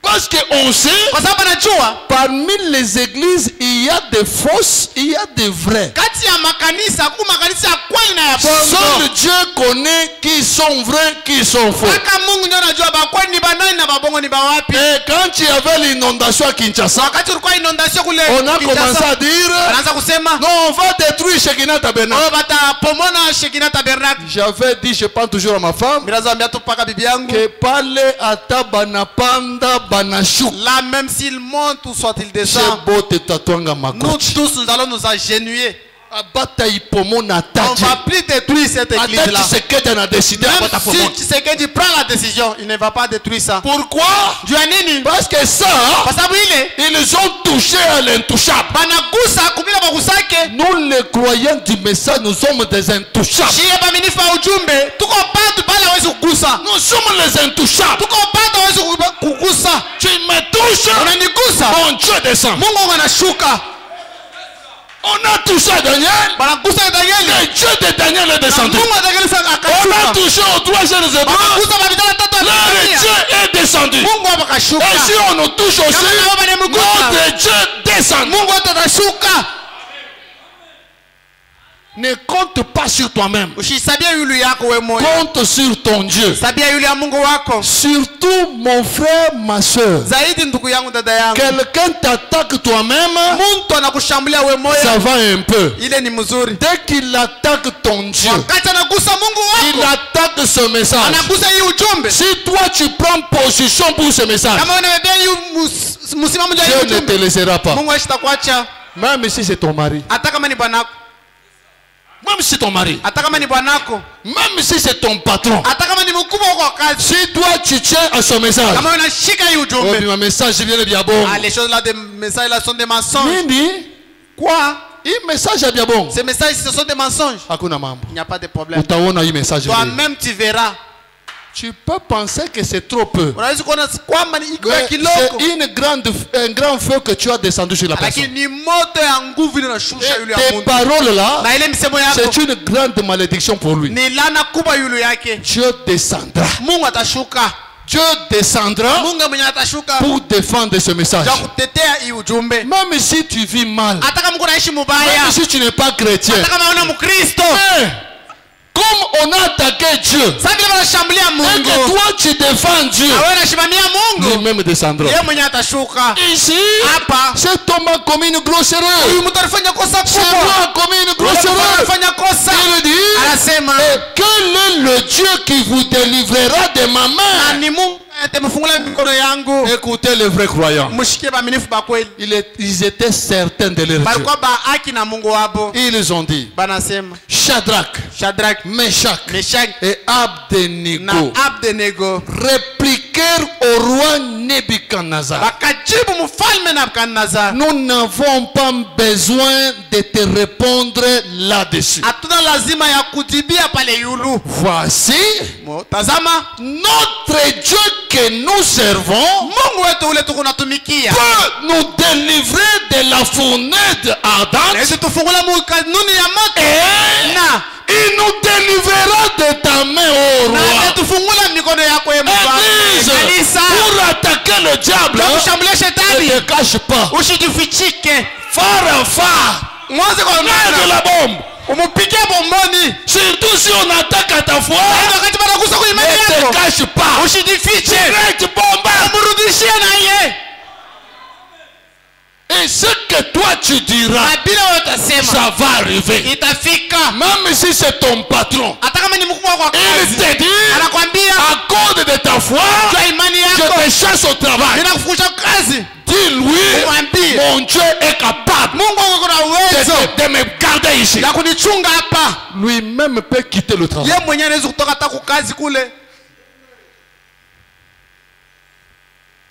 Parce qu'on sait, Kwa sababu anajua parmi les églises, il y a des fausses, il y a des vrais. kati ya makanisa ku makanisa ya kweli na ya Seul bongo. Dieu connaît qui sont vrais, qui sont faux. Mpaka Mungu ndio anajua ba kweli ni banani na babongo ni ba wapi. Et quand il y avait l'inondation à Kinshasa, Wakati ulikuwa inondation kule on a commencé à dire, anaanza kusema non, on va détruire Shekinah Tabernacle. oh batapomona Shekina Tabernacle. J'avais dit, je pense toujours à ma femme, Mirazo ambia tu paka bibi yangu que parler à ta banapanda banachou. là même s'il monte ou soit il Je descend, bote tatwanga nous makochi. tous nous allons nous agenouiller. Abata ipomo na On taji. va plus détruire cette église Ata là. Tshisekedi a décidé Même abata pomo. si Tshisekedi prend la décision, il ne va pas détruire ça. Pourquoi? Jua nini? Parce que ça, Kwa sababu ile ils ont touché à l'intouchable. banagusa kubila bagusake. Nous les croyants du message, nous sommes des intouchables. Shie baminifu wa ujumbe tuko bado pale hawezi kugusa. Nous sommes les intouchables. Tuko bado hawezi kugusa. Tu me touches, Unanigusa. mon Dieu descend. Mungu anashuka. On a touché à Daniel. Banagusa Danieli. Le Dieu de Daniel est descendu. Mungu atageleza On a akashuka. touché aux trois jeunes hébreux. Banagusa mavijana tatu Là, le wa Dieu est descendu. Mungu hapa kashuka. Et si on nous touche aussi, Kama nao banamgusa. notre Dieu descend. Mungu atashuka. Ne compte pas sur toi-même. Ushisabia yule yako wewe moyo. Compte sur ton Dieu. Sabia yule ya Mungu wako. Surtout mon frère, ma soeur. Zaidi ndugu yangu dada yangu. Quelqu'un t'attaque toi-même, Mtu anakushambulia wewe moyo. ça va un peu. Ile ni mzuri. Dès qu'il attaque ton Dieu, Wakati anagusa Mungu il wako. attaque ce message. Anagusa hii ujumbe. Si toi tu prends position pour ce message, Kama unabebea hii msimamo wa hii Dieu ne te ujumbe. laissera pas. Mungu hatakuacha. Même si c'est ton mari. Hata kama ni bwanako. Même si c'est ton mari. Hata kama ni bwanako. Même si c'est ton patron. Hata kama ni mkubwa wako wa kazi. Si toi tu tiens à ce message. Kama unashika hii Oh, ujumbe. mais ma message vient de bien bon. Ah, les choses là, des messages là sont des mensonges. Nini? Quoi? Un message à bien bon. Ces messages, ce sont des mensonges. Hakuna mambo. Il n'y a pas de problème. Utaona hii message. Toi-même, tu verras. Tu peux penser que c'est trop peu. Unaweza kuona kwamba ni iko ya Mais kiloko. c'est un grand feu que tu as descendu sur la personne. Lakini ni moto ya nguvu inashusha yule ya Tes Mungu. paroles là, Na ile misemo yako c'est une grande malédiction pour lui. ni laana kubwa yule yake. Dieu descendra. Mungu atashuka. Dieu descendra Mungu mwenye atashuka pour défendre ce message. kwa kutetea hii ujumbe. Même si tu vis mal, Hata kama uko naishi mubaya, même si tu n'es pas chrétien, hata kama una Mkristo, mais comme on a attaqué Dieu, sasa vile wanashambulia et Mungu, que toi tu défends Dieu, na wewe unashimamia Mungu, lui-même descendra. yeye mwenye atashuka. Ici, Hapa cet homme a commis une grosse huyu erreur. mtu alifanya kosa C'est kubwa. moi a commis une grosse Huyu erreur. alifanya kosa. Il dit, Anasema quel est le Dieu qui vous délivrera de ma na main? ni Mungu atamfungula mikono yangu. Écoutez les vrais croyants. Mshikie baaminifu ba kweli. Ils étaient certains de leur Dieu. Balikuwa ba haki na Mungu wabo. Ils ont dit, Banasema Shadrach, Shadrach, Meshach Meshach et na Abednego Abednego répliquèrent au roi Nebuchadnezzar. bakajibu akamjibu mfalme Nebukadnezar, nous n'avons pas besoin de te répondre là-dessus. hatuna lazima ya kujibia pale yulu. Voici Tazama, notre Dieu que nous servons Mungu wetu ule tukunatumikia peut nous délivrer de la fournaise ardente Yesu tufungula mukanuni ya moto et na il nous délivrera de ta main, ô na roi. tufungula mikono yako ye Église, kanisa pour attaquer le diable, kushambulia ne shetani, te cache pas. usijifichike. Phare à phare, Mwanze kwa mets de la bombe. umupike bomboni, Surtout si on attaque à ta foi, ndio wakati banagusa kwa imani ne yako te cache pas. usijifiche, Direct bombe. mrudishie na yeye. Et ce que toi tu diras, Bila utasema ça va arriver. itafika. Même si c'est ton patron, Hata kama ni mkubwa kwa il kazi, te dit, anakwambia à cause de ta foi, kwa imani je yako te chasse au travail. ninakufukusha kazi. Dis-lui, Mwambie mon Dieu est capable Mungu wako kuna uwezo de me garder ici. ya kunichunga hapa. Lui-même peut quitter le travail. Yeye mwenyewe anaweza kutoka hata kukazi kule.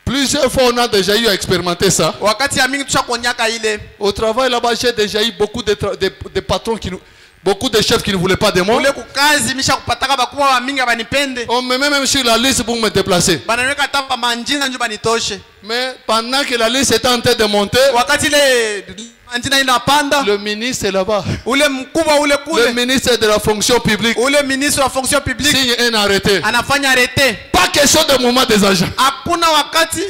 Plusieurs fois, on a déjà eu à expérimenter ça. Wakati ya mingi tushakonyaka ile. Au travail là-bas, j'ai déjà eu beaucoup de patrons beaucoup de chefs qui ne voulaient pas de moi. Kule kukazi misha kupataka bakubwa wa mingi abanipende. On me met même sur la liste pour me déplacer. Banaweka hata pa manjina njo banitoshe. Mais pendant que la liste était en train de monter, Wakati ile manjina inapanda, le ministre est là-bas. ule mkubwa ule Le kule, ministre de la fonction publique ule ministre wa fonction publique signe un arrêté. anafanya arrêté. Pas question de mouvement des agents. Hakuna wakati,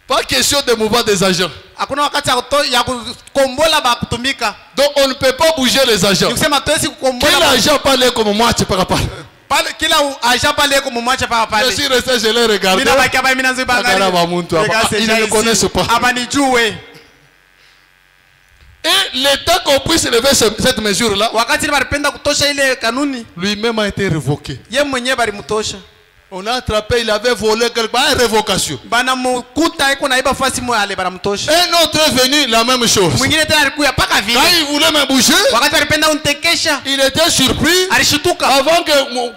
Pas question de mouvement des agents. hakuna wakati ya kukombola ba kutumika. Donc on ne peut pas bouger les agents. Nikusema tuwezi Quel kukombola agent parle comme moi, tu peux pas. pale, kila aja pale kumumwacha pale Je pale. suis resté, je l'ai regardé. Mimi nabaki hapa, mimi naanza Akara wa muntu hapa. Ils ne me connaissent pas. abanijue. Et l'État qu'on puisse lever cette mesure-là, Wakati walipenda kutosha ile kanuni, lui-même a été révoqué. ye mwenyewe balimtosha. On a attrapé, il avait volé quelque part, révocation. Bana mkuta iko naiba fasi moja ale banamtosha. Un autre est venu, la même chose. Mwingine tena alikuya paka vile. Quand il voulait me bouger, Wakati walipenda untekesha, il était surpris alishtuka. avant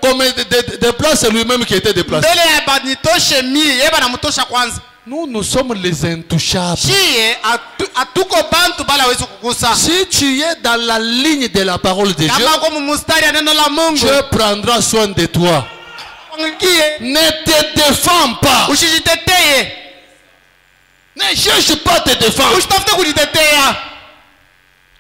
qu'on me déplace, c'est lui-même qui était déplacé. Mbele ya banitoshe mie, ye banamtosha kwanza. Nous sommes les intouchables. Chie atuko bantu bala hawezi kugusa. Si tu es dans la ligne de la parole de Dieu, Kama kwa mustari ya neno la Mungu, Dieu prendra soin de toi. Ne te défends pas. Usijiteteye. Ne cherche pas à te défendre. Usitafute kujitetea.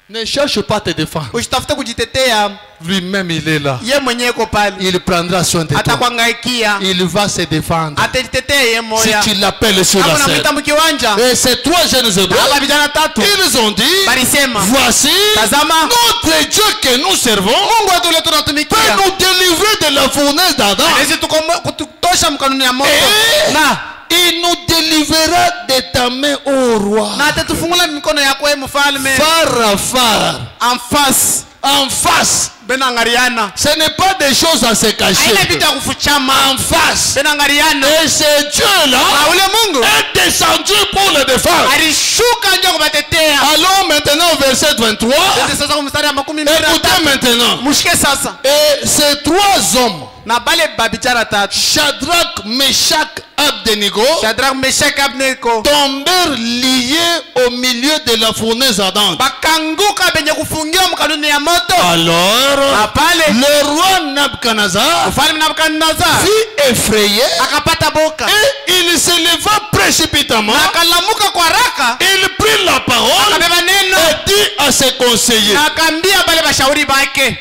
Ne cherche pas à te défendre. Usitafute kujitetea. Lui-même, il est là. Ye mwenyewe ko pale. Il prendra soin de toi. Atakwangaikia. Il va se défendre. Atajitetea ye Si moya. tu l'appelles sur Kama la scène. unamwita mkiwanja. Et ces trois jeunes hébreux, Hapa vijana tatu ils ont dit, balisema, voici tazama notre Dieu que nous servons Mungu wetu ule peut tunatumikia nous délivrer de la fournaise d'Adam. anaweza kututosha mkanuni ya moto Eh. na Il nous délivrera de ta main, ô roi. na atatufungula mikono yako ye mfalme. Phare à phare, En face en face. benangariana. Ce n'est pas des choses à se cacher. Haina vitu ya kufuchama. En face. Benangariana. Et ce Dieu-là Na ule Mungu est descendu pour le défendre. alishuka nje kubatetea. Allons maintenant au verset 23. Ndio sasa kwa mstari wa 23. Écoutez maintenant. Mushike sasa. Et ces trois hommes, Na bale babichara tatu, Shadrach, Meshach, Abednego, Shadrach, Meshach, Abednego, tombèrent liés au milieu de la fournaise ardente. bakanguka benye kufungiwa mkanuni ya moto. Alors, Na pale le roi Nabuchodonosor mfalme Nebukadnezar fut effrayé akapata boka et il se leva précipitamment. na akalamuka kwa haraka, Il prit la parole akabeba neno et dit à ses conseillers. na akaambia bale bashauri bake,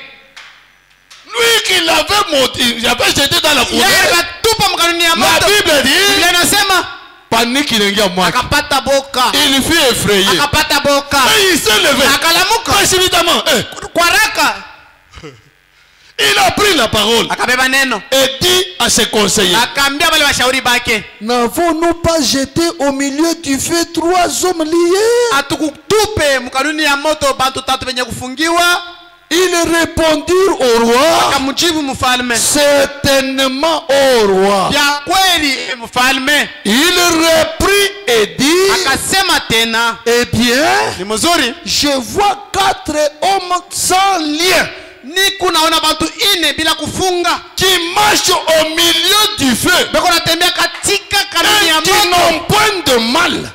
Lui qui l'avait monté, il avait jeté dans la yeye fournaise. akatupa mkanuni ya La moto. Bible dit, Biblia inasema panique il y a moi. akapata boka, Il fut effrayé. akapata boka Et il s'est levé na akalamuka précipitamment. kwa haraka, Il a pris la parole akabeba neno et dit à ses conseillers. akaambia bale bashauri bake, N'avons-nous pas jeté au milieu du feu trois hommes liés? atukutupe mkanuni ya moto bantu tatu benye kufungiwa. Ils répondirent au roi, Akamjibu mfalme, certainement au roi. ya kweli mfalme. Il reprit et dit, Akasema tena, eh bien, ni mzuri, je vois 4 hommes sans lien niku naona bantu ine bila kufunga qui marchent au milieu du feu beko natembea katika kanuni ya et qui moto n'ont point de mal.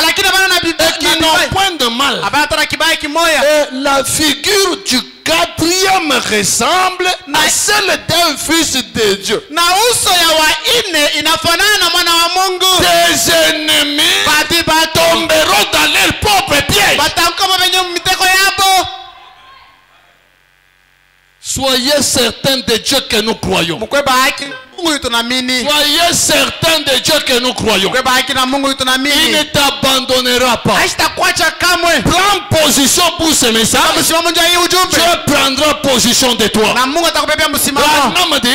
lakini bana na et qui n'ont point de mal. abana tara kibaya kimoya. Et la figure du quatrième ressemble à celle d'un fils de Dieu. Na uso ya wanne inafanana na mwana wa Mungu. Tes ennemis tomberont dans leur propre piège. Batakoma benye miteko yabo. Soyez certains de Dieu que nous croyons. Mkweba haki Mungu tunamini. Soyez certains de Dieu que nous croyons. Mkweba haki na Mungu Il tunamini. ne t'abandonnera pas. Haitakuacha kamwe. Prends position pour ce message. Msimamo ndio hii ujumbe. Dieu prendra position de toi. Na Mungu atakubebea msimamo. Branham dit,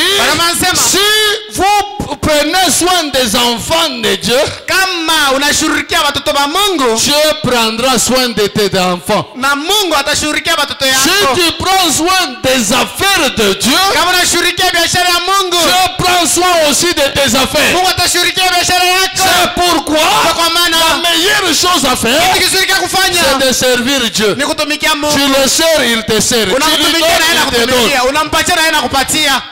si vous prenez soin des enfants de Dieu, Kama unashirikia watoto wa Mungu, Dieu prendra soin de tes enfants. na Mungu atashirikia watoto Si yako. tu prends soin des affaires de Dieu, Kama unashirikia biashara ya Mungu, Dieu prend soin aussi de tes affaires. Mungu atashirikia biashara yako. C'est pourquoi Kwa maana la meilleure chose à faire, ukishirikia kufanya c'est de servir Dieu. ni kutumikia Mungu. Tu le sers, il te sert. Tu lui Unamtumikia na yeye donnes, il te donne. anakutumikia. Unampatia na yeye anakupatia.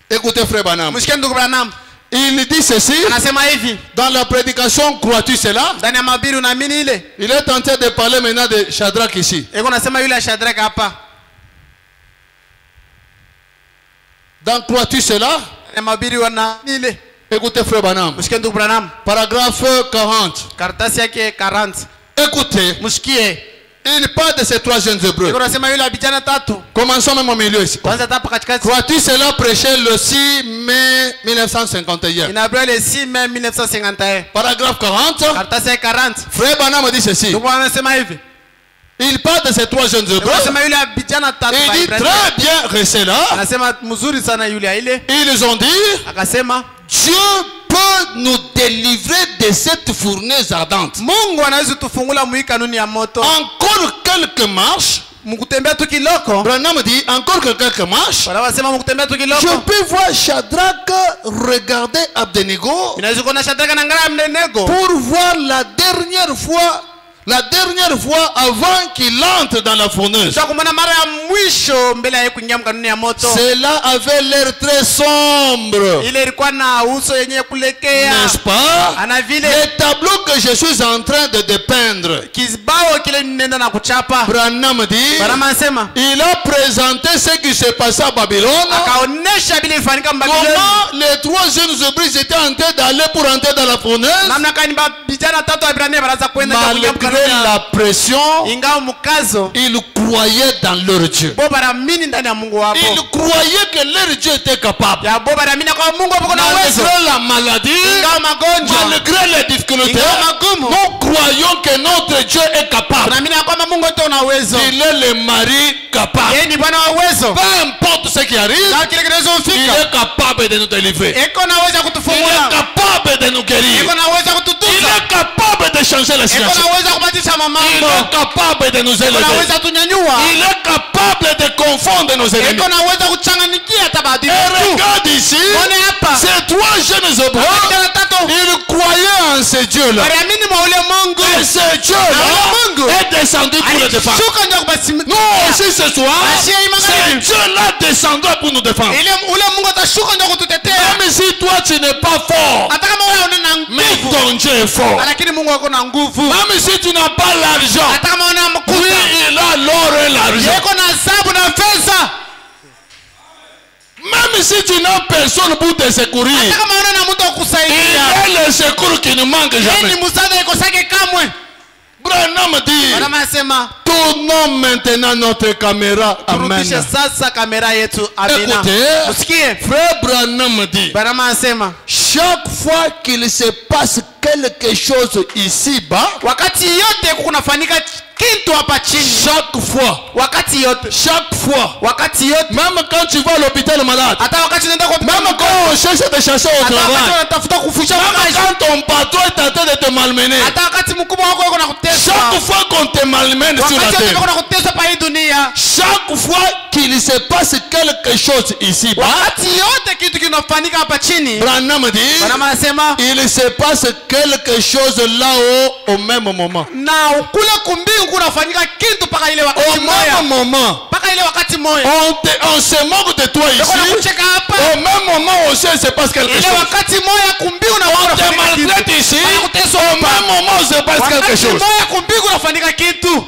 Écoutez, frère Branham. Mshike ndugu Branham. Il dit ceci, Anasema hivi, dans la prédication, crois-tu cela? ndani ya mahubiri unaamini ile? Il est en train de parler maintenant de Shadrach ici. Eko nasema yule Shadraka hapa. Dans crois-tu cela? Ya mahubiri wanaamini ile. Écoutez, frère Branham. Mshike ndugu Branham. Paragraphe 40. Karatasi yake 40. Écoutez, Mshikie. il parle de ces trois jeunes hébreux. Eko nasema yule vijana tatu. Commençons même au milieu ici. Kwanza hapa katikati. Crois-tu cela prêché le 6 mai 1951? Inaabria le 6 mai 1951. Paragraphe 40. Karatasi ya 40. Frère Branham dit ceci. Ndugu anasema hivi. Il parle de ces trois jeunes Eko hébreux. nasema yule vijana tatu. Il dit Waibrania. très bien, restez là. Anasema mzuri sana yule ile. Ils ont dit, Akasema Dieu peut nous délivrer de cette fournaise ardente. Mungu anaweza tufungula mwi kanuni ya moto. Encore quelques marches. Mkutembea tu kiloko. Branham dit, encore quelques marches. Wala wasema mkutembea tu Je kiloko. peux voir Shadrach regarder Abednego Inaweza kuona Shadraka na ngara mnenego. pour voir la dernière fois avant qu'il entre dans la fournaise. Sasa kumana mara ya mwisho mbele ya kuingia mkanuni ya moto. Cela avait l'air très sombre, Ile ilikuwa na uso yenye kulekea. n'est-ce pas? Ana vile Les tableaux que je suis en train de dépeindre. kizibao kile nenda na kuchapa. Branham dit, Barama anasema il a présenté ce qui s'est passé à Babylone. akaonesha vile ifanyika Babiloni. Comment les trois jeunes hébreux étaient en train d'aller pour entrer dans la fournaise. Namna kani vijana tatu wa Ibrania baraza kwenda kuingia Malgré la pression, ingawa mkazo ils croyaient dans leur Dieu. bo baramini ndani ya Mungu wapo. Ils croyaient que leur Dieu était capable. Ya bo baramini kwa Mungu hapo na uwezo. Malgré la maladie, Ingawa magonjwa, malgré les difficultés, ingawa magumu, nous croyons que notre Dieu est capable. tunaamini kwamba Mungu yote una uwezo. Il est le mari capable. Yeye ni Bwana wa uwezo. Peu importe ce qui arrive, Na kile il kinachofika. est capable de nous délivrer. Eko na uwezo Il est kutufungua. capable de nous guérir. Eko na uwezo Il kututunza. est capable de changer la Eko situation. na uwezo kubadilisha Il mambo. est capable de nous Eko na élever. uwezo tunyanyua. Il est capable de confondre nos ennemis. Eko na uwezo kuchanganyikia tabadili. Et regarde ici, Mwone hapa. ces trois jeunes hébreux, Vijana tatu ils croyaient en ce Dieu-là. waliamini mwa ule Mungu. Et ce Dieu-là Mungu est descendu pour le défendre. Alishuka ndio kubasimika. Nous aussi ce soir, Asia imagine. ce Dieu-là descendra pour nous défendre. Ile ule Mungu atashuka ndio kututetea. Même si toi tu n'es pas fort, Hata kama wewe una mais nguvu, ton Dieu est fort. lakini Mungu ako na nguvu. Même si tu n'as pas l'argent, Hata kama una lui mkuta, il a l'or et l'argent. yeko na dhahabu na fedha. Même si tu n'as personne pour te secourir, Hata kama una mtu wa il kusaidia. y a le secours qui ne manque Yeye jamais. ni msaada ikosake kamwe. Branham dit, Bwana anasema tournons maintenant notre caméra. Amen. turudishe sasa kamera yetu. Amina. Écoutez, Usikie. frère Branham dit, Bwana anasema chaque fois qu'il se passe quelque chose ici-bas, wakati yote kunafanyika kitu hapa chini. chaque fois, Wakati yote. même quand tu vas à l'hôpital malade, Hata wakati unaenda kwa même quand on cherche à te chasser au hata wakati travail, unatafuta kufusha même makazi. quand ton patron est en train de te malmener, Hata wakati mkubwa wako yuko nakutesa. chaque fois qu'on te malmène sur la Wakati yote terre, yuko nakutesa pa hii dunia. chaque fois qu'il se passe quelque chose ici-bas, Wakati yote kitu kinafanyika hapa chini. Branham dit, Branham anasema il se passe quelque chose là-haut au même moment. na kule kumbingu kunafanyika kitu paka ile wakati Au moja. même moment. Paka ile wakati moja. On se moque de toi ici. Kucheka hapa. Au même moment aussi, il se passe quelque Ile chose. wakati moja kumbingu na On te maltraite ici. Au même moment, il se passe quelque chose. Wakati moja kumbingu nafanyika kitu.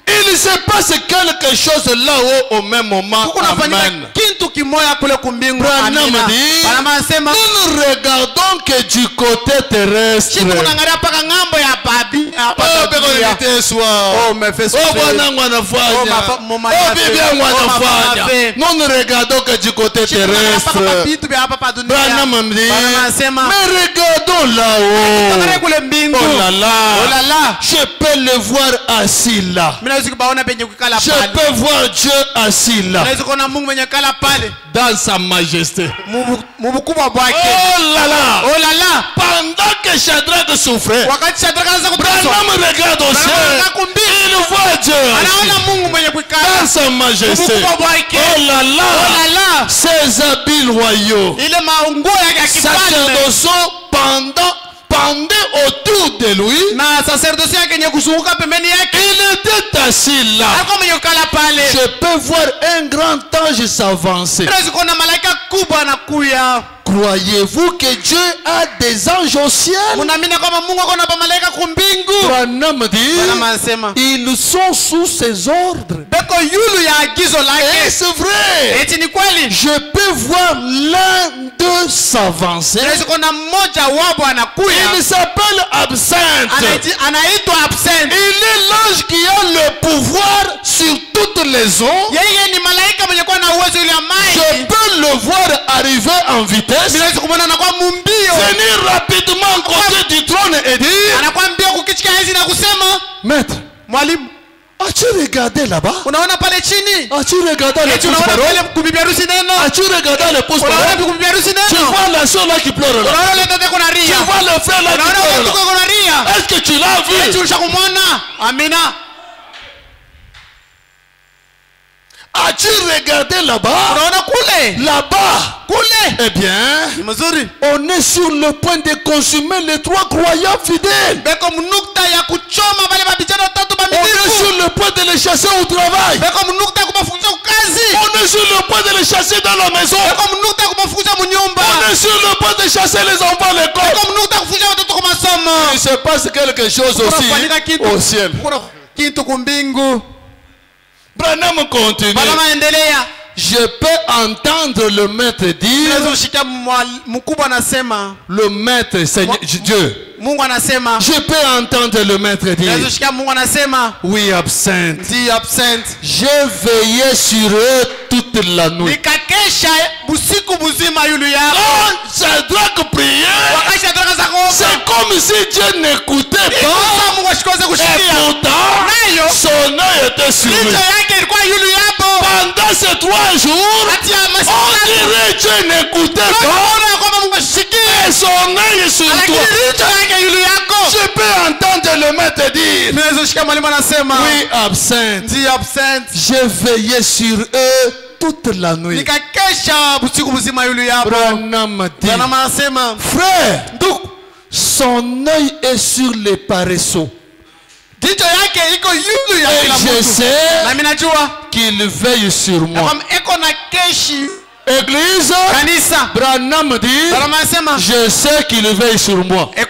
Il se passe quelque chose là-haut au même moment. Amen. Kitu kimoya kule kumbingu. Branham dit, Branham anasema nous ne regardons que du côté terrestre. Chitu kunaangalia paka ngambo ya babi. Oh, beko nilite soir. Oh, mefeso. Oh, bwanangu anafanya. Oh, bibi yangu anafanya. Nous ne regardons que du côté terrestre. Branham dit, mais regardons là-haut. Oh là là. Je peux le voir assis là. Je peux voir Dieu assis là. Dans sa majesté. Oh là là. Pendant que Shadrach souffrait, Branham regarde au ciel. Il voit Dieu assis dans sa majesté. Oh là là. Ses habits royaux, sacerdotaux pendant autour de lui. Il était assis là. Je peux voir un grand ange s'avancer. Croyez-vous que Dieu a des anges au ciel? Branham dit, ils sont sous ses ordres. Et c'est vrai. Je peux voir l'un d'eux s'avancer. Il s'appelle Absinthe. Il est l'ange qui a le pouvoir sur toutes les eaux. Je peux le voir arriver en vitesse. Venir rapidement à côté du trône et dire, Maître, as-tu regardé là-bas? As-tu regardé le pouce-parole? As-tu regardé le pouce-parole? Tu vois la soeur là qui pleure là? Tu vois le frère là qui pleure là? Est-ce que tu l'as vu? Amina. As-tu regardé là-bas? Là-bas. Eh bien, on est sur le point de consumer les trois croyants fidèles. On est sur le point de les chasser au travail. On est sur le point de les chasser dans la maison. On est sur le point de chasser les enfants à l'école. Il se passe quelque chose aussi au ciel. Branham continue. Je peux entendre le maître dire, le maître Seigneur Dieu. Je peux entendre le maître dire, oui, Absinthe. J'ai veillé sur eux toute la nuit. Quand Shadrach priait, c'est comme si Dieu n'écoutait pas. Et pourtant, son œil était sur lui. Pendant ces 3 jours, on dirait Dieu n'écoutait pas. Et son œil sur toi. Je peux entendre le maître dire, oui, Absinthe. J'ai veillé sur eux toute la nuit. Branham dit, frère, son œil est sur les paresseux. Et je sais qu'il veille sur moi. Église, Branham dit, je sais qu'il veille sur moi. Moi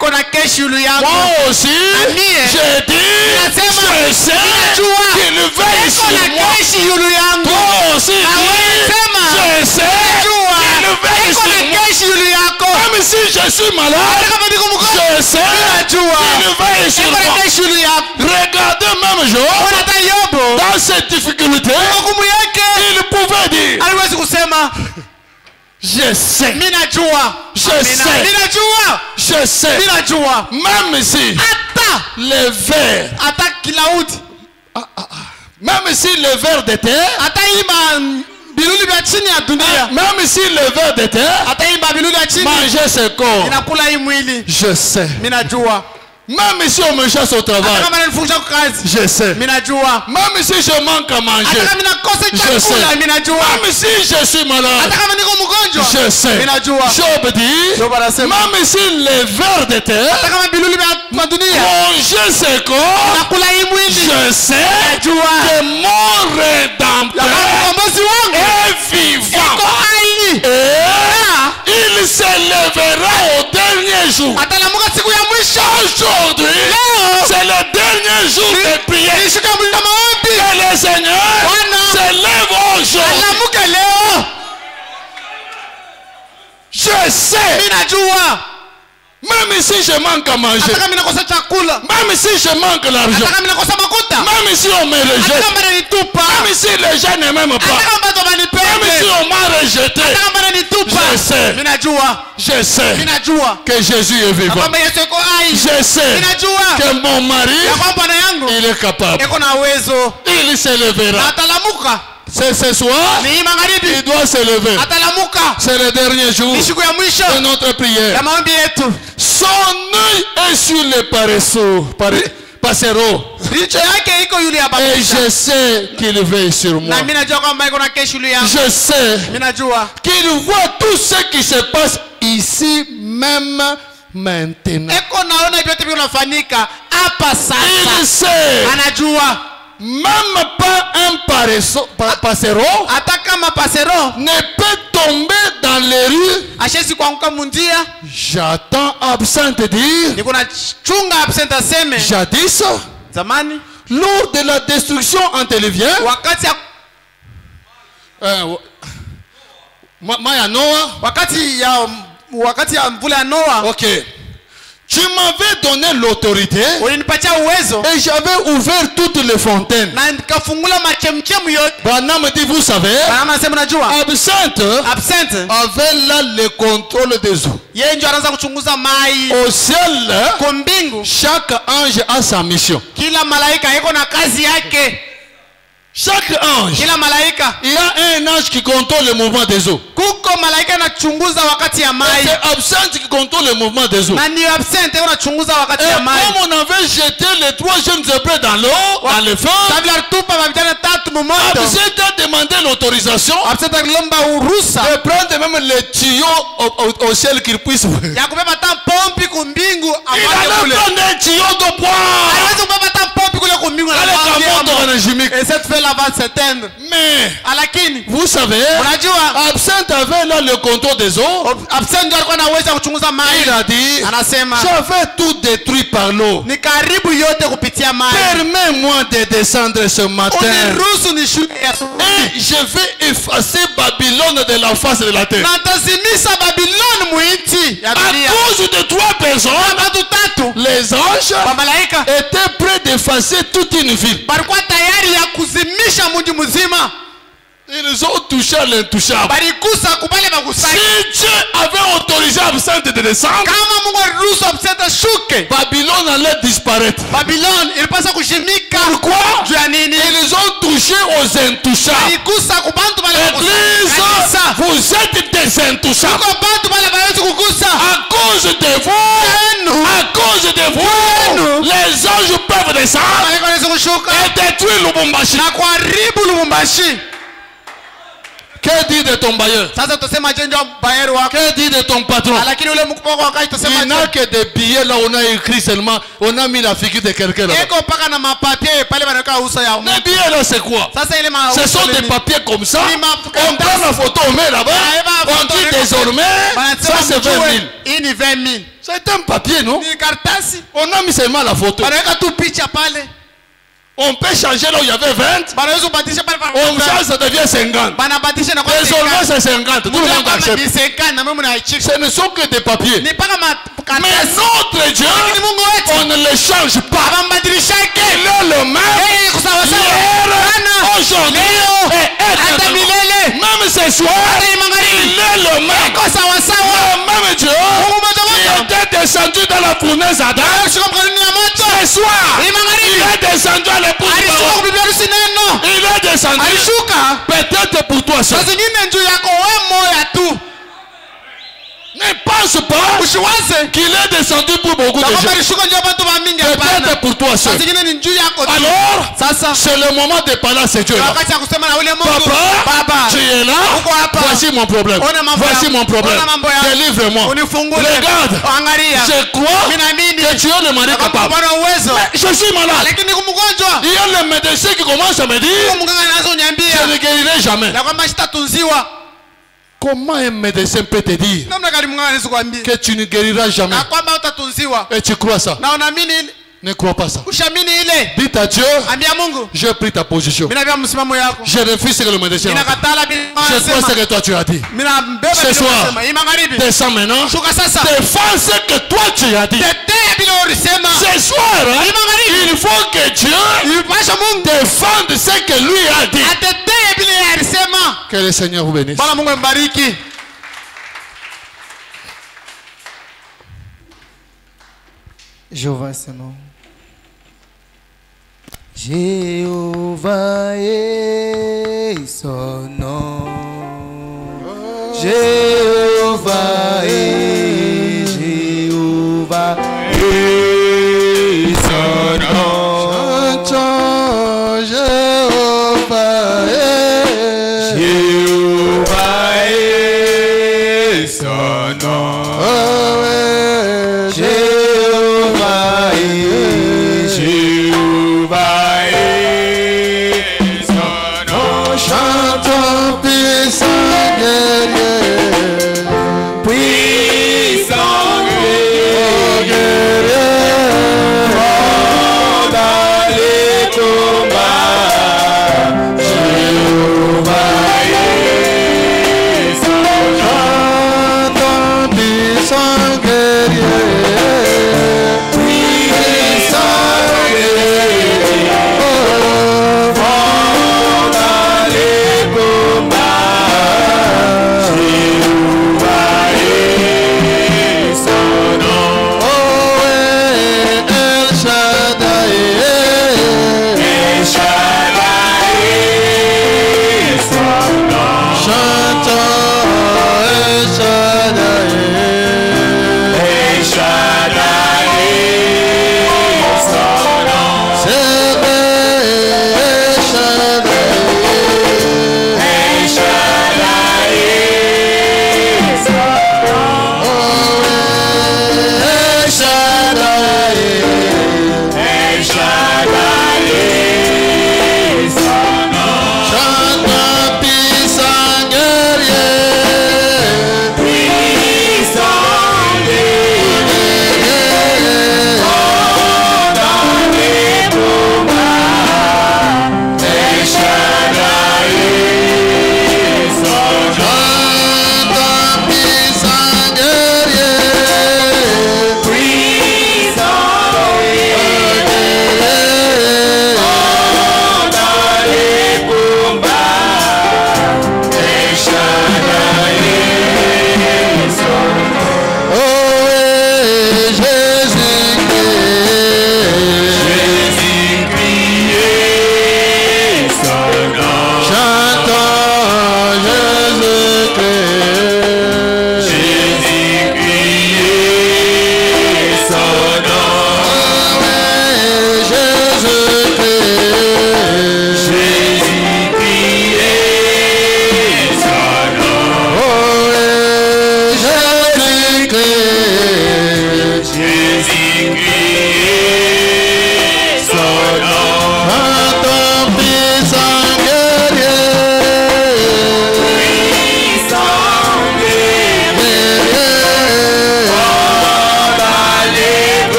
aussi, je dis, je sais qu'il veille sur moi. Toi aussi, je sais qu'il veille sur moi. Même si je suis malade, je sais qu'il veille sur moi. Regardez même Job, dans cette difficulté, il pouvait dire, je sais. Je sais. Même si les vers, même si les vers de terre, même si le ver de terre mangeait ses corps, je sais. Même si on me chasse au travail, je sais. Même si je manque à manger, je sais. Même si je suis malade, je sais. Job dit, même si les vers de terre manger ses corps, je sais que mon rédempteur est vivant. Et il s'élèvera au dernier jour. Aujourd'hui, c'est le dernier jour de prière. Que le Seigneur s'élève aujourd'hui. Je sais. Même si je manque à manger, même si je manque l'argent, même si on me rejette, même si les gens ne m'aiment pas, même si on m'a rejeté, je sais que Jésus est vivant. Je sais que mon mari, il est capable. Il s'élèvera. C'est ce soir, il doit se lever. C'est le dernier jour de notre prière. Son œil est sur les passereaux. Et je sais qu'il veille sur moi. Je sais qu'il voit tout ce qui se passe ici même maintenant. Il sait. Même pas un passereau ne peut tomber dans les rues. J'attends absente dire. Jadis, lors de la destruction antédiluvienne, ok. Tu m'avais donné l'autorité et j'avais ouvert toutes les fontaines. Branham dit, vous savez, Absinthe avait là le contrôle des eaux. Au ciel, chaque ange a sa mission. Chaque ange, il y a un ange qui contrôle le mouvement des eaux. C'est Absinthe qui contrôle le mouvement des eaux. Et comme on avait jeté les 3 jeunes hébreux dans l'eau, dans le feu, Absinthe a demandé l'autorisation de prendre même les tuyaux au ciel qu'il puisse. Il allait prendre un tuyau de bois. Et cette fête-là va s'éteindre. Mais, vous savez, Absinthe avait là le contrôle des eaux. Il a dit, j'avais tout détruit par l'eau. Permets-moi de descendre ce matin. Et je vais effacer Babylone de la face de la terre. À cause de 3 personnes, les anges étaient prêts d'effacer toute une ville. Ils ont touché à l'intouchable. Si Dieu avait autorisé Absinthe de descendre, Babylone allait disparaître. Pourquoi? Ils ont touché aux intouchables. Église, vous êtes des intouchables. À cause de vous, les anges peuvent descendre et détruire Lubumbashi. Que dit de ton bailleur? Que dit de ton patron? Il n'a que des billets là, on a écrit seulement, on a mis la figure de quelqu'un là. Les billets là c'est quoi? Ce sont des papiers comme ça. On prend la photo, on met là-bas. On dit désormais, ça c'est 20 000. C'est un papier, non? On a mis seulement la photo. On peut changer là où il y avait 20. On change, ça devient 50. Désormais, c'est 50. Tout le monde accepte. Ce ne sont que des papiers. Mais notre Dieu, on ne le change pas. Il est le même hier, aujourd'hui et éternellement. Même ce soir, il est le même. Le même Dieu qui était descendu dans la fournaise Adam. Ce soir, il est descendu à l'épouse. Il est descendu. Peut-être pour toi seul. Mais pas pense pas qu'il est descendu pour beaucoup de gens. Peut-être pour toi seul. Alors, c'est le moment de parler à ce Dieu là. Papa, tu es là. Voici mon problème. Voici mon problème. Délivre-moi. Regarde. Je crois que tu es le mari capable. Mais je suis malade. Il y a le médecin qui commence à me dire je ne guérirai jamais. Comment un médecin peut te dire que tu ne guériras jamais? Et tu crois ça? Ne crois pas ça. Dites à Dieu, j'ai pris ta position. Je refuse ce que le médecin a dit. Je crois ce que toi tu as dit. Ce soir, descends maintenant. Défends ce que toi tu as dit. Ce soir, il faut que Dieu défende ce que lui a dit. Que le Seigneur vous bénisse. Jéhovah est son nom. Jéhovah est son nom. Jéhovah est son nom.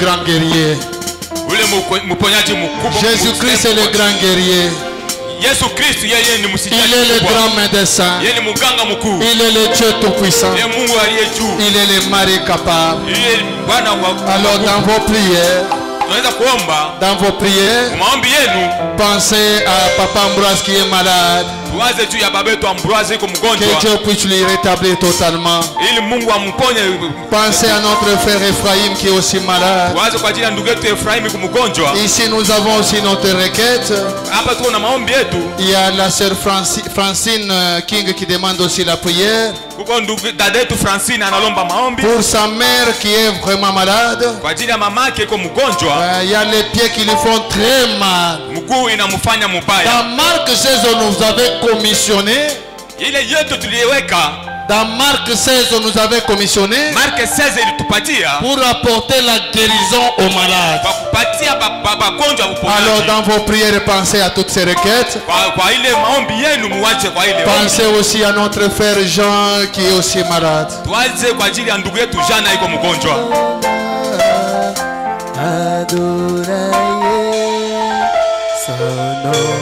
Grand guerrier. Jésus-Christ est le grand guerrier. Il est le grand médecin. Il est le Dieu tout-puissant. Il est le mari capable. Alors dans vos prières, Dans vos prières, pensez à Papa Ambroise qui est malade. Que Dieu puisse lui rétablir totalement. Pensez à notre frère Ephraim qui est aussi malade. Ici nous avons aussi notre requête. Il y a la sœur Francine King qui demande aussi la prière pour sa mère qui est vraiment malade. Il y a les pieds qui lui font très mal. Dans Marc 16 on nous avait commissionné. Dans Marc 16 on nous avait commissionné pour apporter la guérison aux malades. Alors dans vos prières pensez à toutes ces requêtes. Pensez aussi à notre frère Jean qui est aussi malade. Adoraye son nom.